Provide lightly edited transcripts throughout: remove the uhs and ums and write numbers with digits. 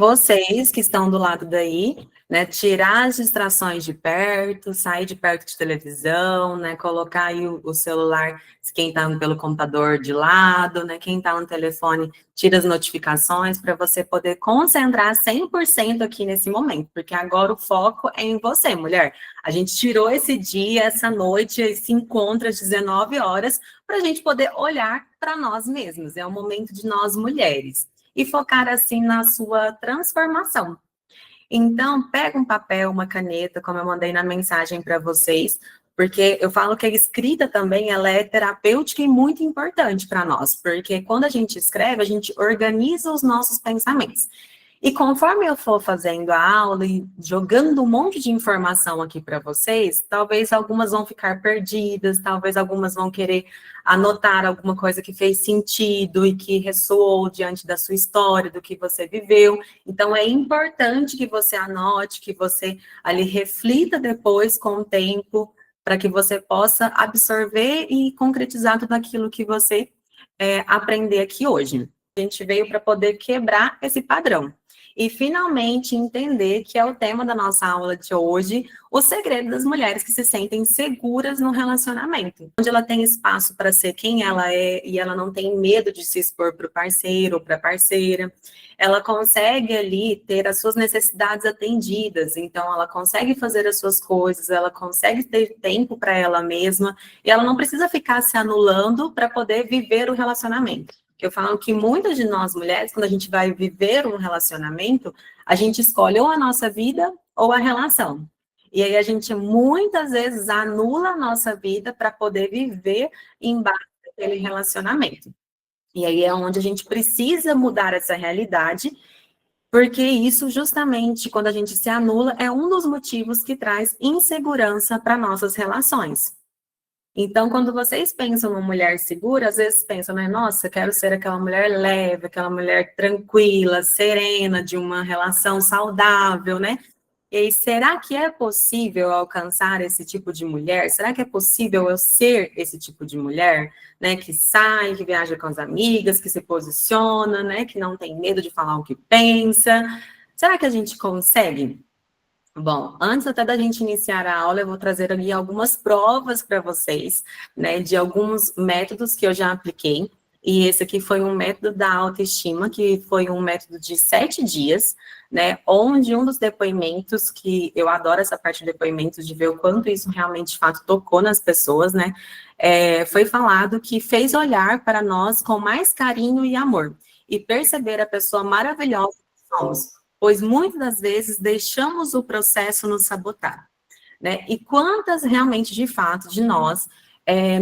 Vocês que estão do lado daí, né, tirar as distrações de perto, sair de perto de televisão, né, colocar aí o celular, quem está pelo computador de lado, né, quem está no telefone, tira as notificações para você poder concentrar 100% aqui nesse momento, porque agora o foco é em você, mulher. A gente tirou esse dia, essa noite, esse encontro às 19 horas, para a gente poder olhar para nós mesmos, é o momento de nós mulheres e focar assim na sua transformação. Então, pega um papel, uma caneta, como eu mandei na mensagem para vocês, porque eu falo que a escrita também ela é terapêutica e muito importante para nós, porque quando a gente escreve, a gente organiza os nossos pensamentos. E conforme eu for fazendo a aula e jogando um monte de informação aqui para vocês, talvez algumas vão ficar perdidas, talvez algumas vão querer anotar alguma coisa que fez sentido e que ressoou diante da sua história, do que você viveu. Então, é importante que você anote, que você ali reflita depois com o tempo, para que você possa absorver e concretizar tudo aquilo que você aprender aqui hoje. A gente veio para poder quebrar esse padrão. E finalmente entender que é o tema da nossa aula de hoje, o segredo das mulheres que se sentem seguras no relacionamento, onde ela tem espaço para ser quem ela é e ela não tem medo de se expor para o parceiro ou para a parceira. Ela consegue ali ter as suas necessidades atendidas, então ela consegue fazer as suas coisas, ela consegue ter tempo para ela mesma e ela não precisa ficar se anulando para poder viver o relacionamento. Eu falo que muitas de nós mulheres, quando a gente vai viver um relacionamento, a gente escolhe ou a nossa vida ou a relação. E aí a gente muitas vezes anula a nossa vida para poder viver embaixo daquele relacionamento. E aí é onde a gente precisa mudar essa realidade, porque isso justamente, quando a gente se anula, é um dos motivos que traz insegurança para nossas relações. Então, quando vocês pensam numa mulher segura, às vezes pensam, né? Nossa, eu quero ser aquela mulher leve, aquela mulher tranquila, serena, de uma relação saudável, né? E aí, será que é possível alcançar esse tipo de mulher? Será que é possível eu ser esse tipo de mulher, né? Que sai, que viaja com as amigas, que se posiciona, né? Que não tem medo de falar o que pensa. Será que a gente consegue? Bom, antes até da gente iniciar a aula, eu vou trazer ali algumas provas para vocês, né, de alguns métodos que eu já apliquei. E esse aqui foi um método da autoestima, que foi um método de 7 dias, né, onde um dos depoimentos, que eu adoro essa parte de depoimentos, de ver o quanto isso realmente, de fato, tocou nas pessoas, né, foi falado que fez olhar para nós com mais carinho e amor, e perceber a pessoa maravilhosa que somos, pois muitas das vezes deixamos o processo nos sabotar, né? E quantas realmente, de fato, de nós,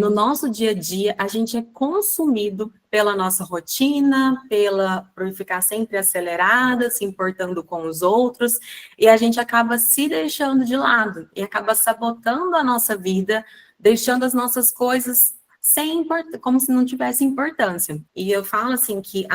no nosso dia a dia, a gente é consumido pela nossa rotina, por ficar sempre acelerada, se importando com os outros, e a gente acaba se deixando de lado, e acaba sabotando a nossa vida, deixando as nossas coisas como se não tivesse importância. E eu falo assim que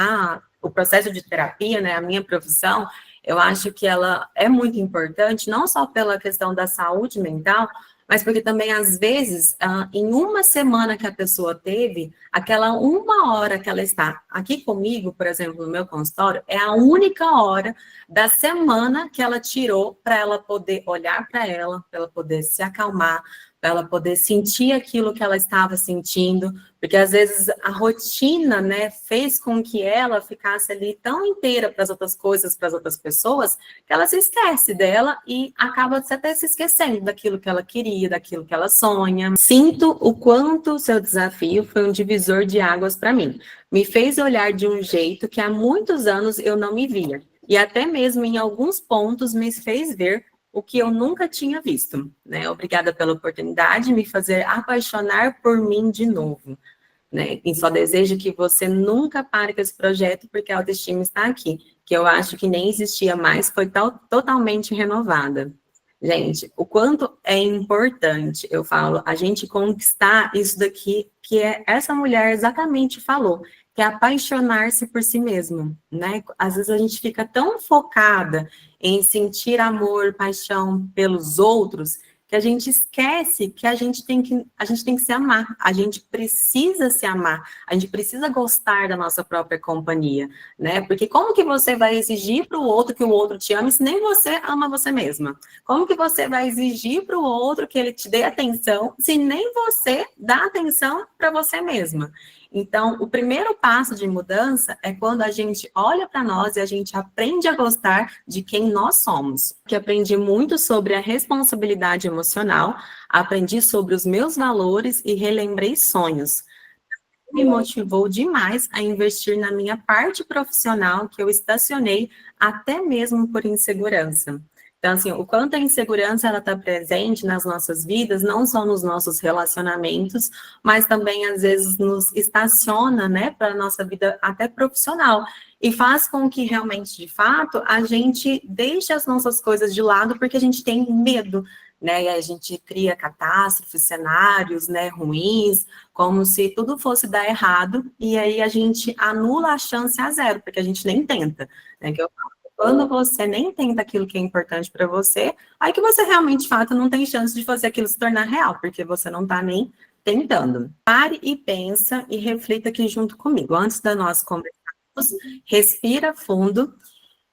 o processo de terapia, né, a minha profissão, eu acho que ela é muito importante, não só pela questão da saúde mental, mas porque também, às vezes, em uma semana que a pessoa teve, aquela uma hora que ela está aqui comigo, por exemplo, no meu consultório, é a única hora da semana que ela tirou para ela poder olhar para ela poder se acalmar, para ela poder sentir aquilo que ela estava sentindo, porque às vezes a rotina, né, fez com que ela ficasse ali tão inteira para as outras coisas, para as outras pessoas, que ela se esquece dela e acaba até se esquecendo daquilo que ela queria, daquilo que ela sonha. Sinto o quanto o seu desafio foi um divisor de águas para mim. Me fez olhar de um jeito que há muitos anos eu não me via. E até mesmo em alguns pontos me fez ver o que eu nunca tinha visto, né? Obrigada pela oportunidade de me fazer apaixonar por mim de novo, né? E só desejo que você nunca pare com esse projeto, porque a autoestima está aqui, que eu acho que nem existia mais, foi totalmente renovada. Gente, o quanto é importante, eu falo, a gente conquistar isso daqui, que essa mulher exatamente falou, que é apaixonar-se por si mesmo, né? Às vezes a gente fica tão focada em sentir amor, paixão pelos outros, que que a gente esquece que a gente tem que se amar, a gente precisa se amar, a gente precisa gostar da nossa própria companhia, né? Porque como que você vai exigir para o outro que o outro te ame se nem você ama você mesma? Como que você vai exigir para o outro que ele te dê atenção se nem você dá atenção para você mesma? Então, o primeiro passo de mudança é quando a gente olha para nós e a gente aprende a gostar de quem nós somos. Que aprendi muito sobre a responsabilidade emocional, aprendi sobre os meus valores e relembrei sonhos. Me motivou demais a investir na minha parte profissional que eu estacionei até mesmo por insegurança. Então, assim, o quanto a insegurança ela está presente nas nossas vidas, não só nos nossos relacionamentos, mas também às vezes nos estaciona, né, para a nossa vida até profissional e faz com que realmente, de fato, a gente deixe as nossas coisas de lado porque a gente tem medo, né? E a gente cria catástrofes, cenários, né, ruins, como se tudo fosse dar errado, e aí a gente anula a chance a zero, porque a gente nem tenta, né? Que eu falo, quando você nem tenta aquilo que é importante para você, aí que você realmente, de fato, não tem chance de fazer aquilo se tornar real, porque você não está nem tentando. Pare e pensa e reflita aqui junto comigo. Antes da nós conversarmos, respira fundo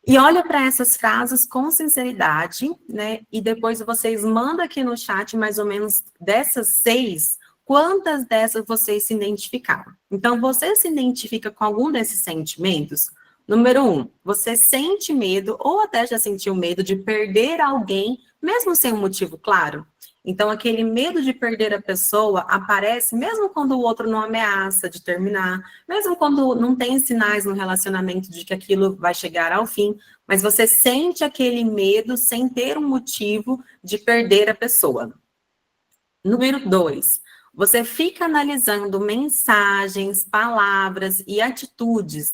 e olha para essas frases com sinceridade, né? E depois vocês mandam aqui no chat mais ou menos dessas 6, quantas dessas vocês se identificaram. Então, você se identifica com algum desses sentimentos? Número 1, você sente medo ou até já sentiu medo de perder alguém, mesmo sem um motivo claro? Então, aquele medo de perder a pessoa aparece mesmo quando o outro não ameaça de terminar, mesmo quando não tem sinais no relacionamento de que aquilo vai chegar ao fim, mas você sente aquele medo sem ter um motivo de perder a pessoa. Número 2, você fica analisando mensagens, palavras e atitudes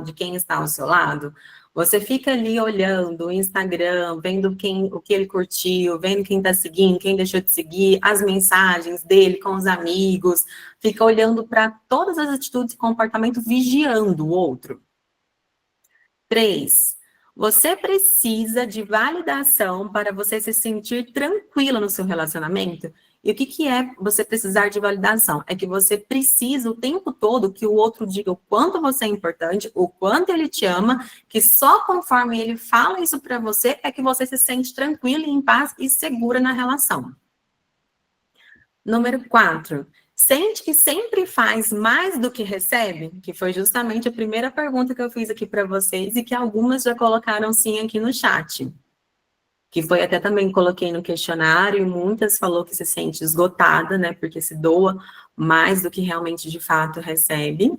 de quem está ao seu lado. Você fica ali olhando o Instagram, vendo o que ele curtiu, vendo quem está seguindo, quem deixou de seguir, as mensagens dele com os amigos, fica olhando para todas as atitudes e comportamento, vigiando o outro. 3, você precisa de validação para você se sentir tranquila no seu relacionamento. E o que é você precisar de validação? É que você precisa o tempo todo que o outro diga o quanto você é importante, o quanto ele te ama, que só conforme ele fala isso para você é que você se sente tranquila, em paz e segura na relação. Número 4, sente que sempre faz mais do que recebe? Que foi justamente a primeira pergunta que eu fiz aqui para vocês e que algumas já colocaram sim aqui no chat. Que foi até também coloquei no questionário e muitas falou que se sente esgotada, né? Porque se doa mais do que realmente de fato recebe.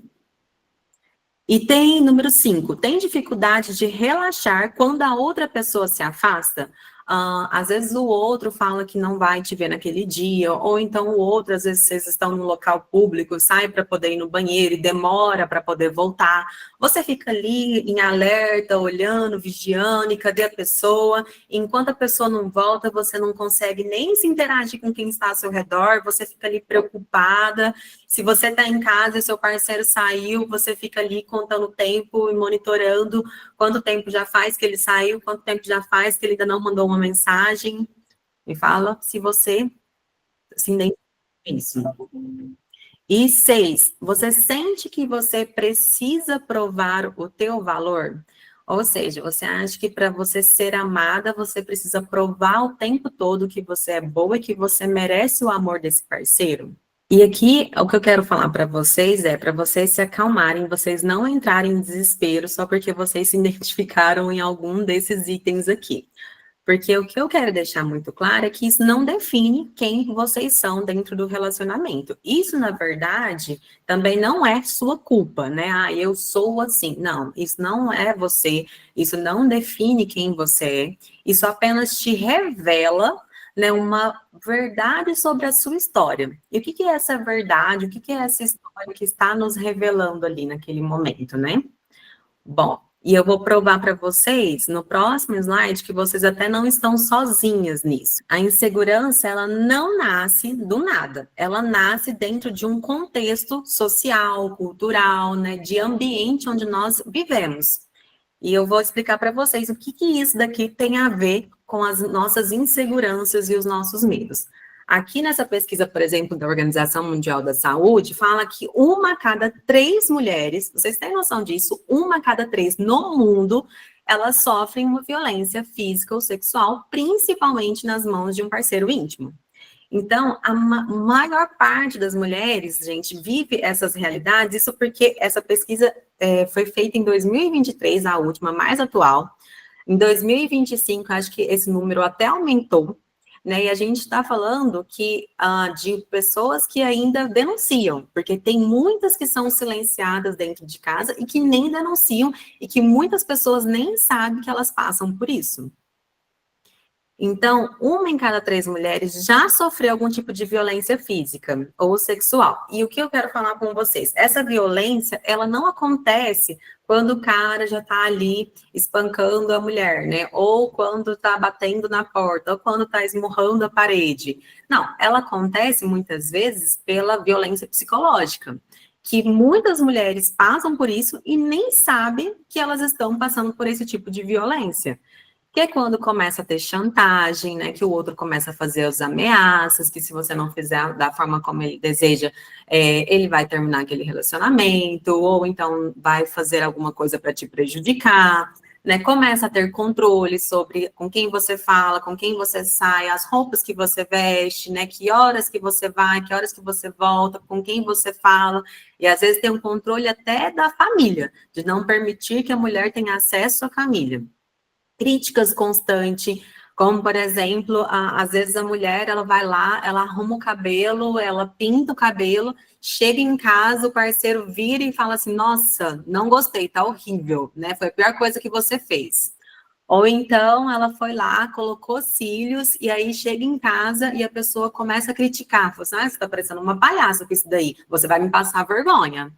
E tem número 5, tem dificuldade de relaxar quando a outra pessoa se afasta? Às vezes o outro fala que não vai te ver naquele dia, ou então o outro, às vezes vocês estão num local público, sai para poder ir no banheiro e demora para poder voltar. Você fica ali em alerta, olhando, vigiando, e cadê a pessoa? Enquanto a pessoa não volta, você não consegue nem se interagir com quem está ao seu redor, você fica ali preocupada. Se você está em casa e seu parceiro saiu, você fica ali contando o tempo e monitorando quanto tempo já faz que ele saiu, quanto tempo já faz que ele ainda não mandou uma mensagem. Me fala se você se identifica com isso. E 6, você sente que você precisa provar o teu valor? Ou seja, você acha que para você ser amada, você precisa provar o tempo todo que você é boa e que você merece o amor desse parceiro? E aqui, o que eu quero falar para vocês é para vocês se acalmarem, vocês não entrarem em desespero só porque vocês se identificaram em algum desses itens aqui. Porque o que eu quero deixar muito claro é que isso não define quem vocês são dentro do relacionamento. Isso, na verdade, também não é sua culpa, né? Ah, eu sou assim. Não, isso não é você, isso não define quem você é, isso apenas te revela, né, uma verdade sobre a sua história. E o que é essa verdade? O que é essa história que está nos revelando ali naquele momento, né? Bom, e eu vou provar para vocês no próximo slide que vocês até não estão sozinhas nisso. A insegurança, ela não nasce do nada. Ela nasce dentro de um contexto social, cultural, né, de ambiente onde nós vivemos. E eu vou explicar para vocês o que isso daqui tem a ver com as nossas inseguranças e os nossos medos. Aqui nessa pesquisa, por exemplo, da Organização Mundial da Saúde, fala que 1 a cada 3 mulheres, vocês têm noção disso? 1 a cada 3 no mundo, elas sofrem uma violência física ou sexual, principalmente nas mãos de um parceiro íntimo. Então, a maior parte das mulheres, gente, vive essas realidades, isso porque essa pesquisa foi feita em 2023, a última, mais atual. Em 2025, acho que esse número até aumentou, né? E a gente está falando de pessoas que ainda denunciam, porque tem muitas que são silenciadas dentro de casa e que nem denunciam, e que muitas pessoas nem sabem que elas passam por isso. Então, 1 em cada 3 mulheres já sofreu algum tipo de violência física ou sexual. E o que eu quero falar com vocês? Essa violência, ela não acontece quando o cara já tá ali espancando a mulher, né? Ou quando tá batendo na porta, ou quando tá esmurrando a parede. Não, ela acontece muitas vezes pela violência psicológica, que muitas mulheres passam por isso e nem sabem que elas estão passando por esse tipo de violência. Que é quando começa a ter chantagem, né? Que o outro começa a fazer as ameaças, que se você não fizer da forma como ele deseja, ele vai terminar aquele relacionamento, ou então vai fazer alguma coisa para te prejudicar, né? Começa a ter controle sobre com quem você fala, com quem você sai, as roupas que você veste, né? Que horas que você vai, que horas que você volta, com quem você fala, e às vezes tem um controle até da família, de não permitir que a mulher tenha acesso à família. Críticas constantes, como, por exemplo, às vezes a mulher, ela vai lá, ela arruma o cabelo, ela pinta o cabelo, chega em casa, o parceiro vira e fala assim, nossa, não gostei, tá horrível, né? Foi a pior coisa que você fez. Ou então, ela foi lá, colocou cílios, e aí chega em casa e a pessoa começa a criticar, fala assim, você tá parecendo uma palhaça com isso daí, você vai me passar vergonha.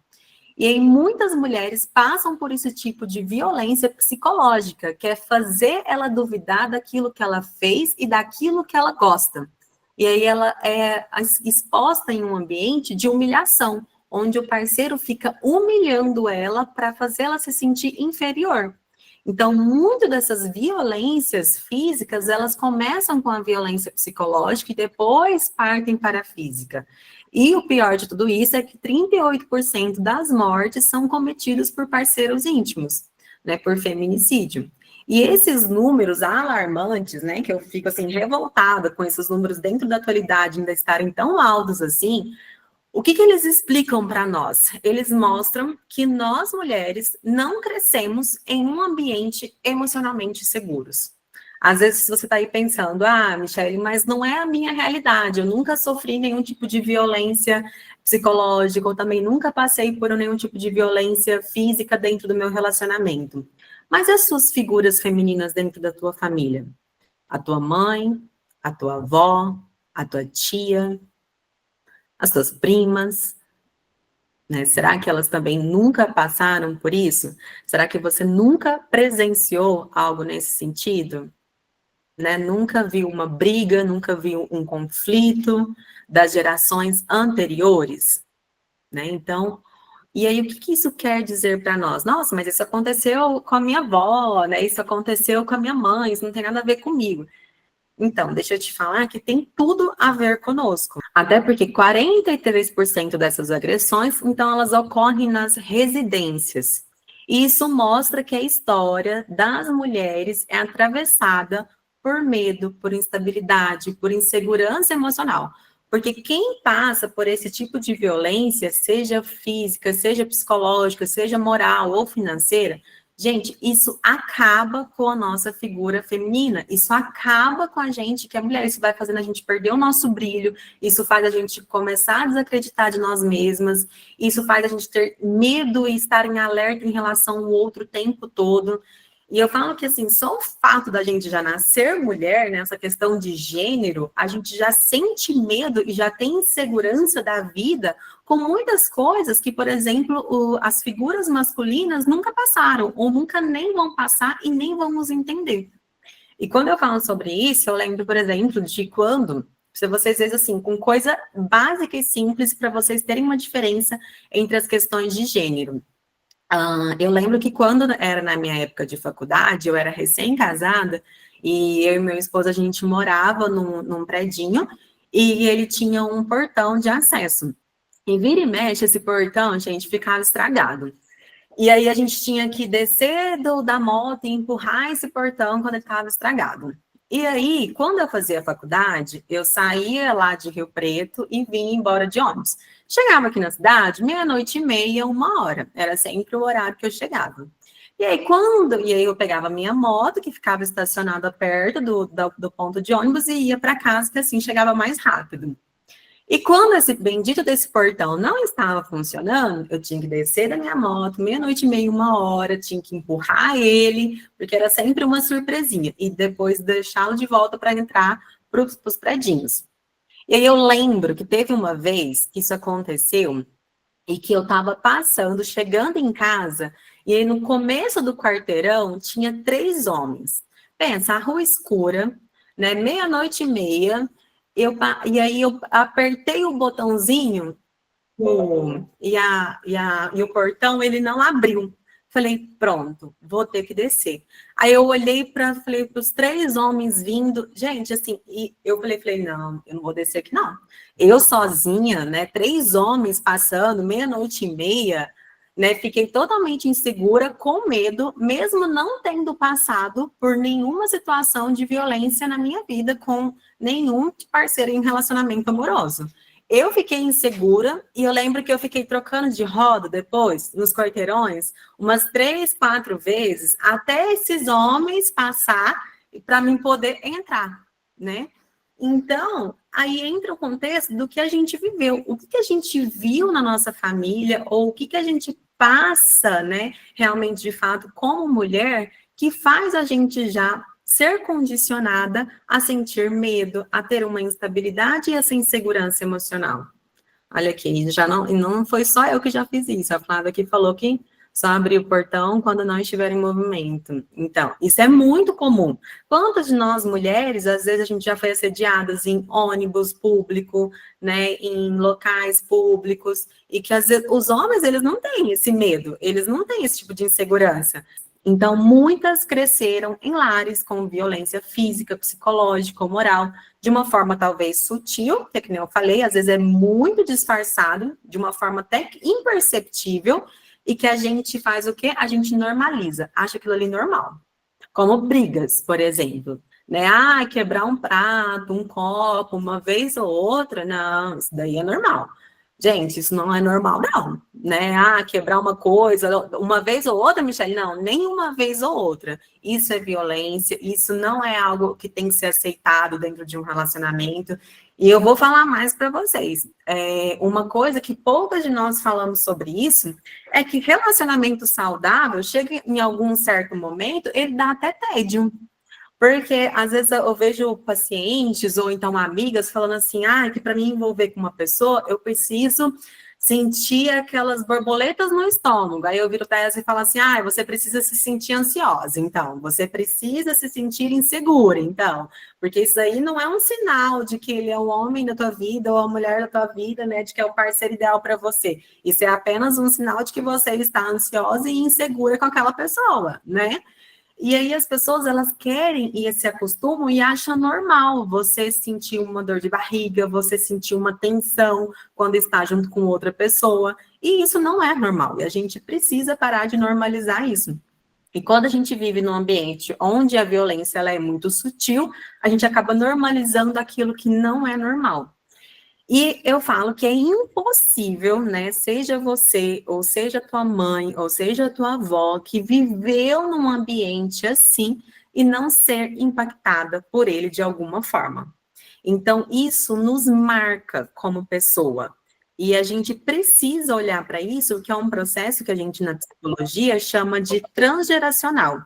E aí muitas mulheres passam por esse tipo de violência psicológica, que é fazer ela duvidar daquilo que ela fez e daquilo que ela gosta. E aí ela é exposta em um ambiente de humilhação, onde o parceiro fica humilhando ela para fazer ela se sentir inferior. Então, muito dessas violências físicas, elas começam com a violência psicológica e depois partem para a física. E o pior de tudo isso é que 38% das mortes são cometidas por parceiros íntimos, né, por feminicídio. E esses números alarmantes, né, que eu fico assim revoltada com esses números dentro da atualidade ainda estarem tão altos assim, o que eles explicam para nós? Eles mostram que nós, mulheres, não crescemos em um ambiente emocionalmente seguros. Às vezes você está aí pensando, Michele, mas não é a minha realidade, eu nunca sofri nenhum tipo de violência psicológica, eu também nunca passei por nenhum tipo de violência física dentro do meu relacionamento. Mas e as suas figuras femininas dentro da tua família? A tua mãe, a tua avó, a tua tia, as tuas primas, né? Será que elas também nunca passaram por isso? Será que você nunca presenciou algo nesse sentido? Né? Nunca viu uma briga, nunca viu um conflito das gerações anteriores, né? Então, e aí o que isso quer dizer para nós? Nossa, mas isso aconteceu com a minha avó, né? Isso aconteceu com a minha mãe, isso não tem nada a ver comigo. Então, deixa eu te falar que tem tudo a ver conosco. Até porque 43% dessas agressões, então, elas ocorrem nas residências. E isso mostra que a história das mulheres é atravessada por medo, por instabilidade, por insegurança emocional. Porque quem passa por esse tipo de violência, seja física, seja psicológica, seja moral ou financeira, gente, isso acaba com a nossa figura feminina, isso acaba com a gente, que é mulher, isso vai fazendo a gente perder o nosso brilho, isso faz a gente começar a desacreditar de nós mesmas, isso faz a gente ter medo e estar em alerta em relação ao outro o tempo todo. E eu falo que, assim, só o fato da gente já nascer mulher, né, essa questão de gênero, a gente já sente medo e já tem insegurança da vida com muitas coisas que, por exemplo, as figuras masculinas nunca passaram, ou nunca nem vão passar e nem vamos entender. E quando eu falo sobre isso, eu lembro, por exemplo, de quando, se vocês veem assim, com coisa básica e simples para vocês terem uma diferença entre as questões de gênero. Eu lembro que quando era na minha época de faculdade, eu era recém-casada, e eu e meu esposo, a gente morava num predinho, e ele tinha um portão de acesso. E vira e mexe, esse portão, gente, ficava estragado. E aí a gente tinha que descer da moto e empurrar esse portão quando ele estava estragado. E aí, quando eu fazia faculdade, eu saía lá de Rio Preto e vinha embora de ônibus. Chegava aqui na cidade, 00:30, 1h. Era sempre o horário que eu chegava. E aí eu pegava a minha moto, que ficava estacionada perto do ponto de ônibus, e ia para casa, que assim chegava mais rápido. E quando esse bendito desse portão não estava funcionando, eu tinha que descer da minha moto, 00:30, 1h, tinha que empurrar ele, porque era sempre uma surpresinha, e depois deixá-lo de volta para entrar para os predinhos. E aí eu lembro que teve uma vez que isso aconteceu, e que eu estava passando, chegando em casa, e aí no começo do quarteirão tinha 3 homens. Pensa, a rua escura, né, 00:30, e aí eu apertei o botãozinho, e o portão ele não abriu. Falei, pronto, vou ter que descer. Aí eu falei para os 3 homens vindo, gente, assim, e eu falei, não, eu não vou descer aqui, não. Eu sozinha, né, 3 homens passando, 00:30, né, fiquei totalmente insegura, com medo, mesmo não tendo passado por nenhuma situação de violência na minha vida com nenhum parceiro em relacionamento amoroso. Eu fiquei insegura, e eu lembro que eu fiquei trocando de roda depois, nos quarteirões, umas 3, 4 vezes, até esses homens passar para mim poder entrar, né? Então, aí entra o contexto do que a gente viveu, o que a gente viu na nossa família, ou o que a gente passa, né, realmente, de fato, como mulher, que faz a gente já ser condicionada a sentir medo, a ter uma instabilidade e essa insegurança emocional. Olha aqui, já não foi só eu que já fiz isso. A Flávia aqui falou que só abrir o portão quando não estiver em movimento. Então, isso é muito comum. Quantas de nós mulheres, às vezes a gente já foi assediadas em ônibus público, né, em locais públicos, e que às vezes os homens, eles não têm esse medo, eles não têm esse tipo de insegurança. Então, muitas cresceram em lares com violência física, psicológica ou moral, de uma forma talvez sutil, que nem eu falei, às vezes é muito disfarçado, de uma forma até imperceptível, e que a gente faz o quê? A gente normaliza, acha aquilo ali normal. Como brigas, por exemplo. Né? Ah, quebrar um prato, um copo, uma vez ou outra, não, isso daí é normal. Gente, isso não é normal, não, né? Ah, quebrar uma coisa, uma vez ou outra, Michele? Não, nem uma vez ou outra. Isso é violência, isso não é algo que tem que ser aceitado dentro de um relacionamento. E eu vou falar mais para vocês. Uma coisa que poucas de nós falamos sobre isso é que relacionamento saudável chega em algum certo momento, ele dá até tédio. Porque às vezes eu vejo pacientes ou então amigas falando assim, que para mim envolver com uma pessoa, eu preciso sentir aquelas borboletas no estômago. Aí eu viro para elas e falo assim, você precisa se sentir ansiosa, então, você precisa se sentir insegura, então, porque isso aí não é um sinal de que ele é o homem da tua vida ou a mulher da tua vida, né, de que é o parceiro ideal para você. Isso é apenas um sinal de que você está ansiosa e insegura com aquela pessoa, né? E aí as pessoas, elas querem e se acostumam e acham normal você sentir uma dor de barriga, você sentir uma tensão quando está junto com outra pessoa. E isso não é normal. E a gente precisa parar de normalizar isso. E quando a gente vive num ambiente onde a violência ela é muito sutil, a gente acaba normalizando aquilo que não é normal. E eu falo que é impossível, né, seja você, ou seja tua mãe, ou seja tua avó, que viveu num ambiente assim e não ser impactada por ele de alguma forma. Então, isso nos marca como pessoa. E a gente precisa olhar para isso, que é um processo que a gente na psicologia chama de transgeracional,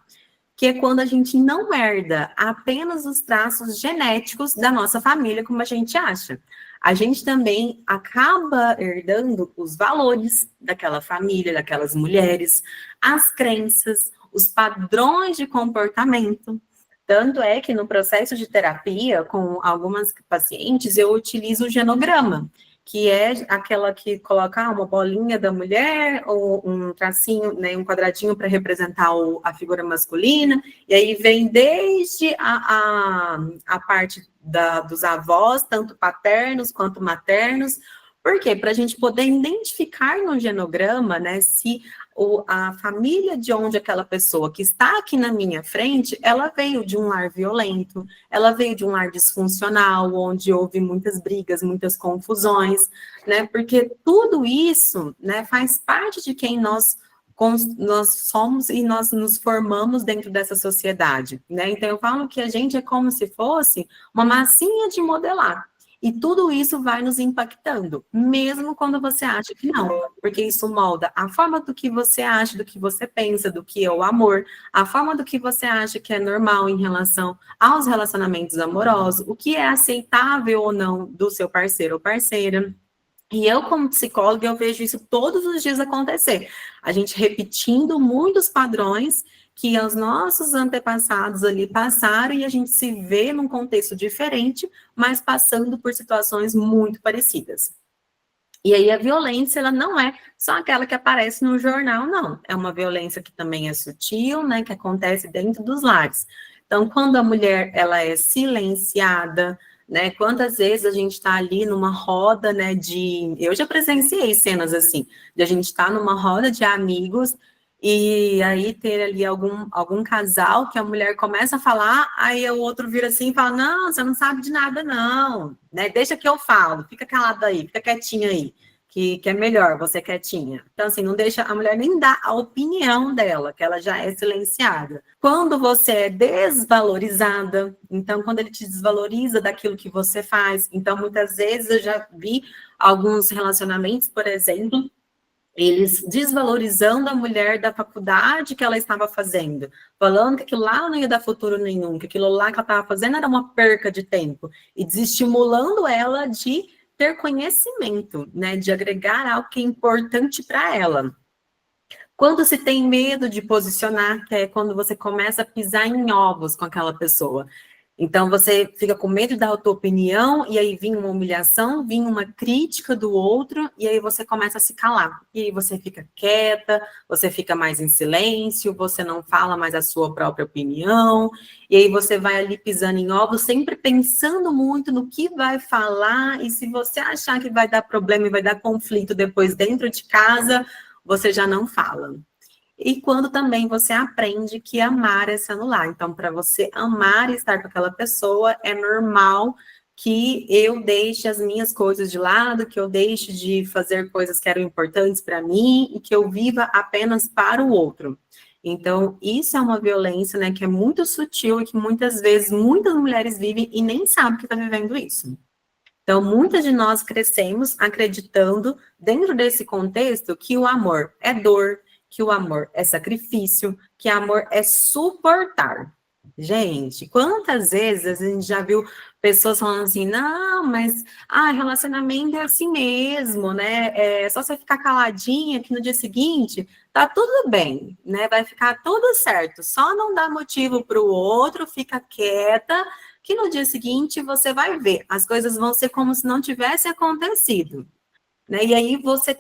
que é quando a gente não herda apenas os traços genéticos da nossa família, como a gente acha. A gente também acaba herdando os valores daquela família, daquelas mulheres, as crenças, os padrões de comportamento. Tanto é que no processo de terapia, com algumas pacientes, eu utilizo o genograma, que é aquela que coloca uma bolinha da mulher, ou um tracinho, né, um quadradinho para representar a figura masculina, e aí vem desde a parte dos avós, tanto paternos quanto maternos. Por quê? Para a gente poder identificar no genograma, né, se a família de onde aquela pessoa que está aqui na minha frente, ela veio de um lar violento, ela veio de um lar disfuncional, onde houve muitas brigas, muitas confusões, né? Porque tudo isso, né, faz parte de quem nós somos e nós nos formamos dentro dessa sociedade, né? Então, eu falo que a gente é como se fosse uma massinha de modelar. E tudo isso vai nos impactando, mesmo quando você acha que não, porque isso molda a forma do que você acha, do que você pensa, do que é o amor, a forma do que você acha que é normal em relação aos relacionamentos amorosos, o que é aceitável ou não do seu parceiro ou parceira. E eu, como psicóloga, eu vejo isso todos os dias acontecer. A gente repetindo muitos padrões que os nossos antepassados ali passaram e a gente se vê num contexto diferente, mas passando por situações muito parecidas. E aí a violência, ela não é só aquela que aparece no jornal, não. É uma violência que também é sutil, né, que acontece dentro dos lares. Então, quando a mulher, ela é silenciada, né, quantas vezes a gente está ali numa roda, né, eu já presenciei cenas assim, de a gente estar numa roda de amigos e aí ter ali algum casal que a mulher começa a falar, aí o outro vira assim e fala, não, você não sabe de nada não, né, deixa que eu falo, fica calado aí, fica quietinha aí, que é melhor você quietinha. Então, assim, não deixa a mulher nem dar a opinião dela, que ela já é silenciada. Quando você é desvalorizada, então, quando ele te desvaloriza daquilo que você faz, então, muitas vezes eu já vi alguns relacionamentos, por exemplo, eles desvalorizando a mulher da faculdade que ela estava fazendo, falando que aquilo lá não ia dar futuro nenhum, que aquilo lá que ela estava fazendo era uma perca de tempo, e desestimulando ela de ter conhecimento, né, de agregar algo que é importante para ela. Quando se tem medo de posicionar, que é quando você começa a pisar em ovos com aquela pessoa. Então, você fica com medo de dar a tua opinião, e aí vem uma humilhação, vem uma crítica do outro, e aí você começa a se calar. E aí você fica quieta, você fica mais em silêncio, você não fala mais a sua própria opinião, e aí você vai ali pisando em ovos, sempre pensando muito no que vai falar, e se você achar que vai dar problema e vai dar conflito depois dentro de casa, você já não fala. E quando também você aprende que amar é se anular. Então, para você amar e estar com aquela pessoa, é normal que eu deixe as minhas coisas de lado, que eu deixe de fazer coisas que eram importantes para mim e que eu viva apenas para o outro. Então, isso é uma violência, né, que é muito sutil e que muitas vezes muitas mulheres vivem e nem sabem que está vivendo isso. Então, muitas de nós crescemos acreditando, dentro desse contexto, que o amor é dor, que o amor é sacrifício, que amor é suportar. Gente, quantas vezes a gente já viu pessoas falando assim, não, mas relacionamento é assim mesmo, né? É só você ficar caladinha que no dia seguinte tá tudo bem, né? Vai ficar tudo certo. Só não dá motivo para o outro, fica quieta, que no dia seguinte você vai ver, as coisas vão ser como se não tivesse acontecido. Né? E aí você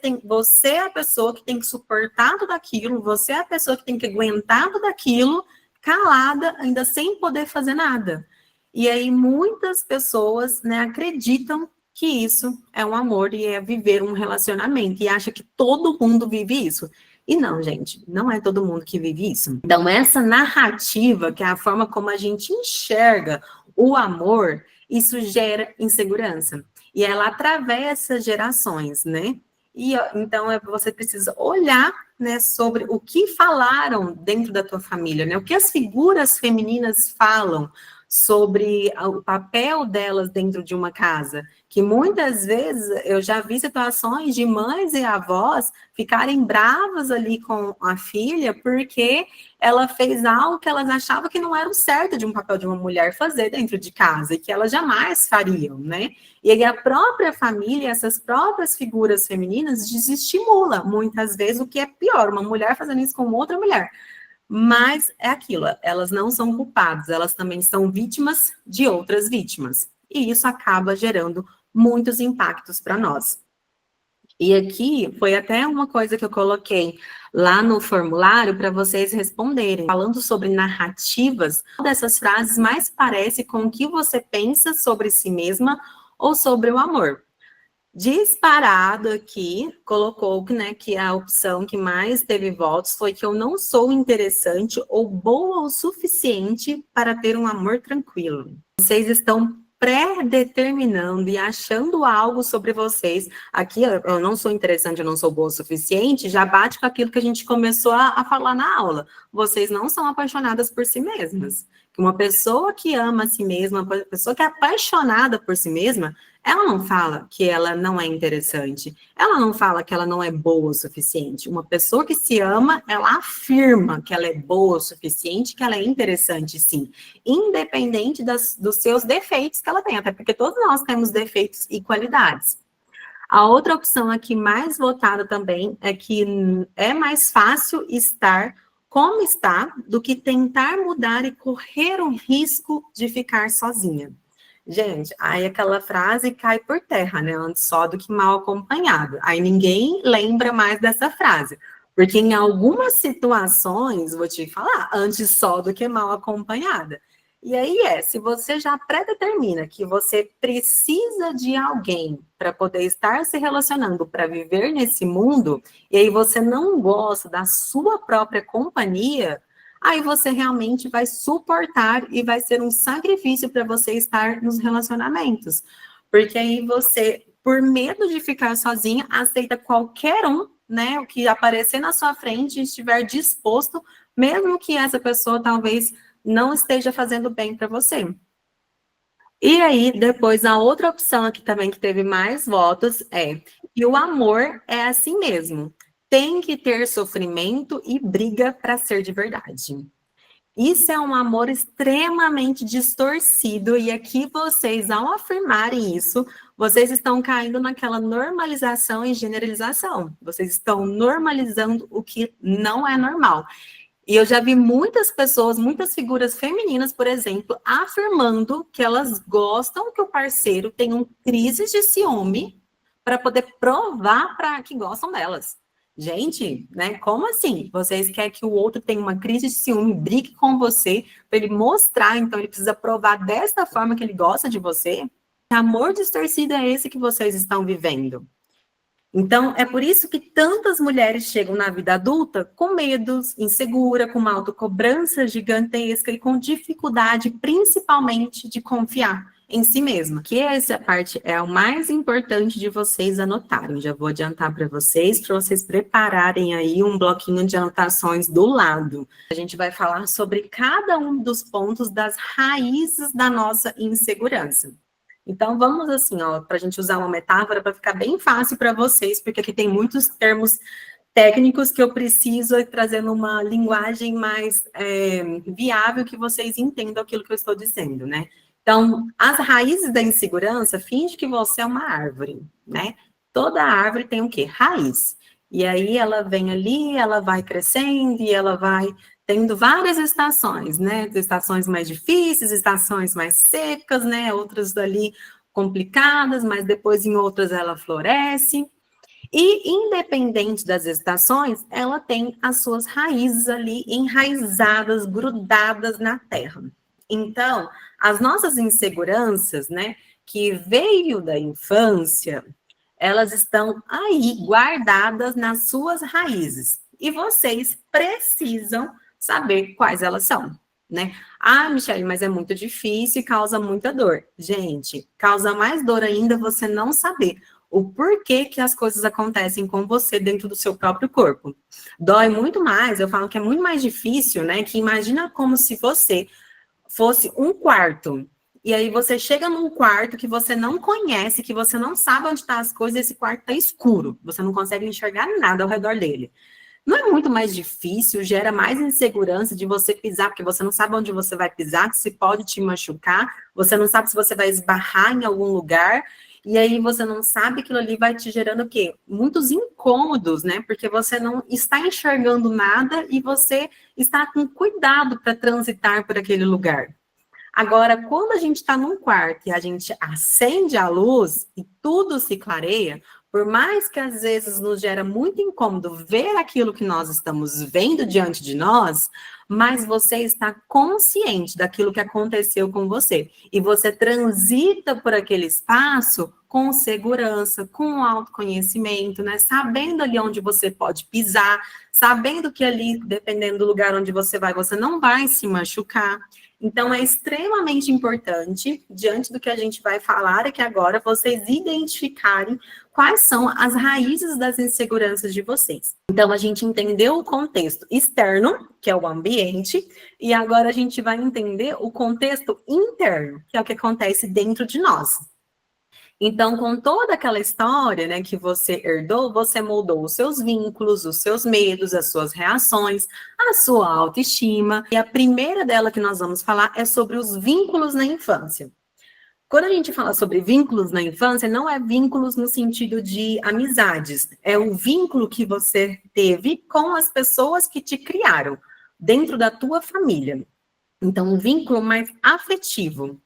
é a pessoa que tem que suportar tudo aquilo, você é a pessoa que tem que aguentar tudo aquilo, calada, ainda sem poder fazer nada. E aí muitas pessoas, né, acreditam que isso é um amor e é viver um relacionamento, e acha que todo mundo vive isso. E não, gente, não é todo mundo que vive isso. Então, essa narrativa, que é a forma como a gente enxerga o amor, isso gera insegurança. E ela atravessa gerações, né? E então você precisa olhar, né, sobre o que falaram dentro da tua família, né? O que as figuras femininas falam sobre o papel delas dentro de uma casa, que muitas vezes eu já vi situações de mães e avós ficarem bravas ali com a filha porque ela fez algo que elas achavam que não era o certo de um papel de uma mulher fazer dentro de casa e que elas jamais fariam, né? E aí a própria família, essas próprias figuras femininas desestimula muitas vezes o que é pior, uma mulher fazendo isso com outra mulher. Mas é aquilo, elas não são culpadas, elas também são vítimas de outras vítimas. E isso acaba gerando muitos impactos para nós. E aqui foi até uma coisa que eu coloquei lá no formulário para vocês responderem, falando sobre narrativas. Qual dessas frases mais parece com o que você pensa sobre si mesma ou sobre o amor? Disparado aqui, colocou, né, que a opção que mais teve votos foi que eu não sou interessante ou boa o suficiente para ter um amor tranquilo. Vocês estão pré-determinando e achando algo sobre vocês. Aqui, eu não sou interessante, eu não sou boa o suficiente, já bate com aquilo que a gente começou a falar na aula. Vocês não são apaixonadas por si mesmas. Uma pessoa que ama a si mesma, uma pessoa que é apaixonada por si mesma, ela não fala que ela não é interessante, ela não fala que ela não é boa o suficiente. Uma pessoa que se ama, ela afirma que ela é boa o suficiente, que ela é interessante, sim, independente dos seus defeitos que ela tem, até porque todos nós temos defeitos e qualidades. A outra opção aqui mais votada também é que é mais fácil estar como está do que tentar mudar e correr o risco de ficar sozinha. Gente, aí aquela frase cai por terra, né? Antes só do que mal acompanhado. Aí ninguém lembra mais dessa frase. Porque em algumas situações, vou te falar, antes só do que mal acompanhada. E aí se você já predetermina que você precisa de alguém para poder estar se relacionando, para viver nesse mundo, e aí você não gosta da sua própria companhia, aí você realmente vai suportar e vai ser um sacrifício para você estar nos relacionamentos. Porque aí você, por medo de ficar sozinha, aceita qualquer um, né, o que aparecer na sua frente e estiver disposto, mesmo que essa pessoa talvez não esteja fazendo bem para você. E aí, depois, a outra opção aqui também que teve mais votos é que o amor é assim mesmo. Tem que ter sofrimento e briga para ser de verdade. Isso é um amor extremamente distorcido, e aqui vocês, ao afirmarem isso, vocês estão caindo naquela normalização e generalização. Vocês estão normalizando o que não é normal. E eu já vi muitas pessoas, muitas figuras femininas, por exemplo, afirmando que elas gostam que o parceiro tenha um crise de ciúme para poder provar para que gostam delas. Gente, né? Como assim? Vocês querem que o outro tenha uma crise de ciúme, brigue com você, para ele mostrar, então ele precisa provar desta forma que ele gosta de você? Que amor distorcido é esse que vocês estão vivendo? Então, é por isso que tantas mulheres chegam na vida adulta com medos, insegura, com uma autocobrança gigantesca e com dificuldade, principalmente, de confiar em si mesma. Que essa parte é o mais importante de vocês anotarem. Já vou adiantar para vocês prepararem aí um bloquinho de anotações do lado. A gente vai falar sobre cada um dos pontos das raízes da nossa insegurança. Então, vamos assim, para a gente usar uma metáfora para ficar bem fácil para vocês, porque aqui tem muitos termos técnicos que eu preciso trazer numa linguagem mais viável, que vocês entendam aquilo que eu estou dizendo, né? Então, as raízes da insegurança, finge que você é uma árvore, né? Toda árvore tem o quê? Raiz. E aí ela vem ali, ela vai crescendo e ela vai tendo várias estações, né? Estações mais difíceis, estações mais secas, né? Outras ali complicadas, mas depois em outras ela floresce. E independente das estações, ela tem as suas raízes ali enraizadas, grudadas na terra. Então, as nossas inseguranças, né, que veio da infância, elas estão aí guardadas nas suas raízes. E vocês precisam saber quais elas são, né? Ah, Michele, mas é muito difícil e causa muita dor. Gente, causa mais dor ainda você não saber o porquê que as coisas acontecem com você dentro do seu próprio corpo. Dói muito mais, eu falo que é muito mais difícil, né? Que imagina como se você fosse um quarto, e aí você chega num quarto que você não conhece, que você não sabe onde estão as coisas, e esse quarto está escuro, você não consegue enxergar nada ao redor dele. Não é muito mais difícil, gera mais insegurança de você pisar, porque você não sabe onde você vai pisar, que se pode te machucar, você não sabe se você vai esbarrar em algum lugar, e aí você não sabe, aquilo ali vai te gerando o quê? Muitos incômodos, né? Porque você não está enxergando nada e você está com cuidado para transitar por aquele lugar. Agora, quando a gente está num quarto e a gente acende a luz e tudo se clareia, por mais que às vezes nos gera muito incômodo ver aquilo que nós estamos vendo diante de nós, mas você está consciente daquilo que aconteceu com você. E você transita por aquele espaço com segurança, com autoconhecimento, né? Sabendo ali onde você pode pisar, sabendo que ali, dependendo do lugar onde você não vai se machucar. Então, é extremamente importante, diante do que a gente vai falar aqui agora, vocês identificarem quais são as raízes das inseguranças de vocês. Então, a gente entendeu o contexto externo, que é o ambiente, e agora a gente vai entender o contexto interno, que é o que acontece dentro de nós. Então, com toda aquela história, né, que você herdou, você moldou os seus vínculos, os seus medos, as suas reações, a sua autoestima. E a primeira dela que nós vamos falar é sobre os vínculos na infância. Quando a gente fala sobre vínculos na infância, não é vínculos no sentido de amizades, é o vínculo que você teve com as pessoas que te criaram, dentro da tua família. Então, um vínculo mais afetivo.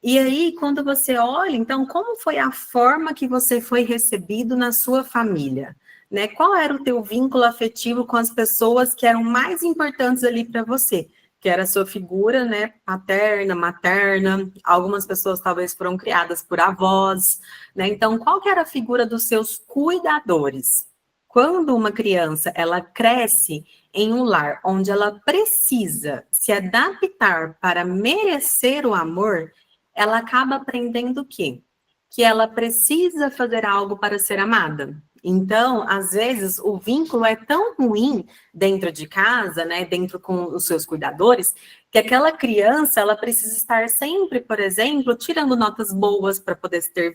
E aí, quando você olha, então, como foi a forma que você foi recebido na sua família? Né? Qual era o teu vínculo afetivo com as pessoas que eram mais importantes ali para você? Que era a sua figura, né, paterna, materna, algumas pessoas talvez foram criadas por avós, né? Então, qual que era a figura dos seus cuidadores? Quando uma criança, ela cresce em um lar onde ela precisa se adaptar para merecer o amor, ela acaba aprendendo o quê? Que ela precisa fazer algo para ser amada. Então, às vezes, o vínculo é tão ruim dentro de casa, né, dentro com os seus cuidadores, que aquela criança, ela precisa estar sempre, por exemplo, tirando notas boas para poder ser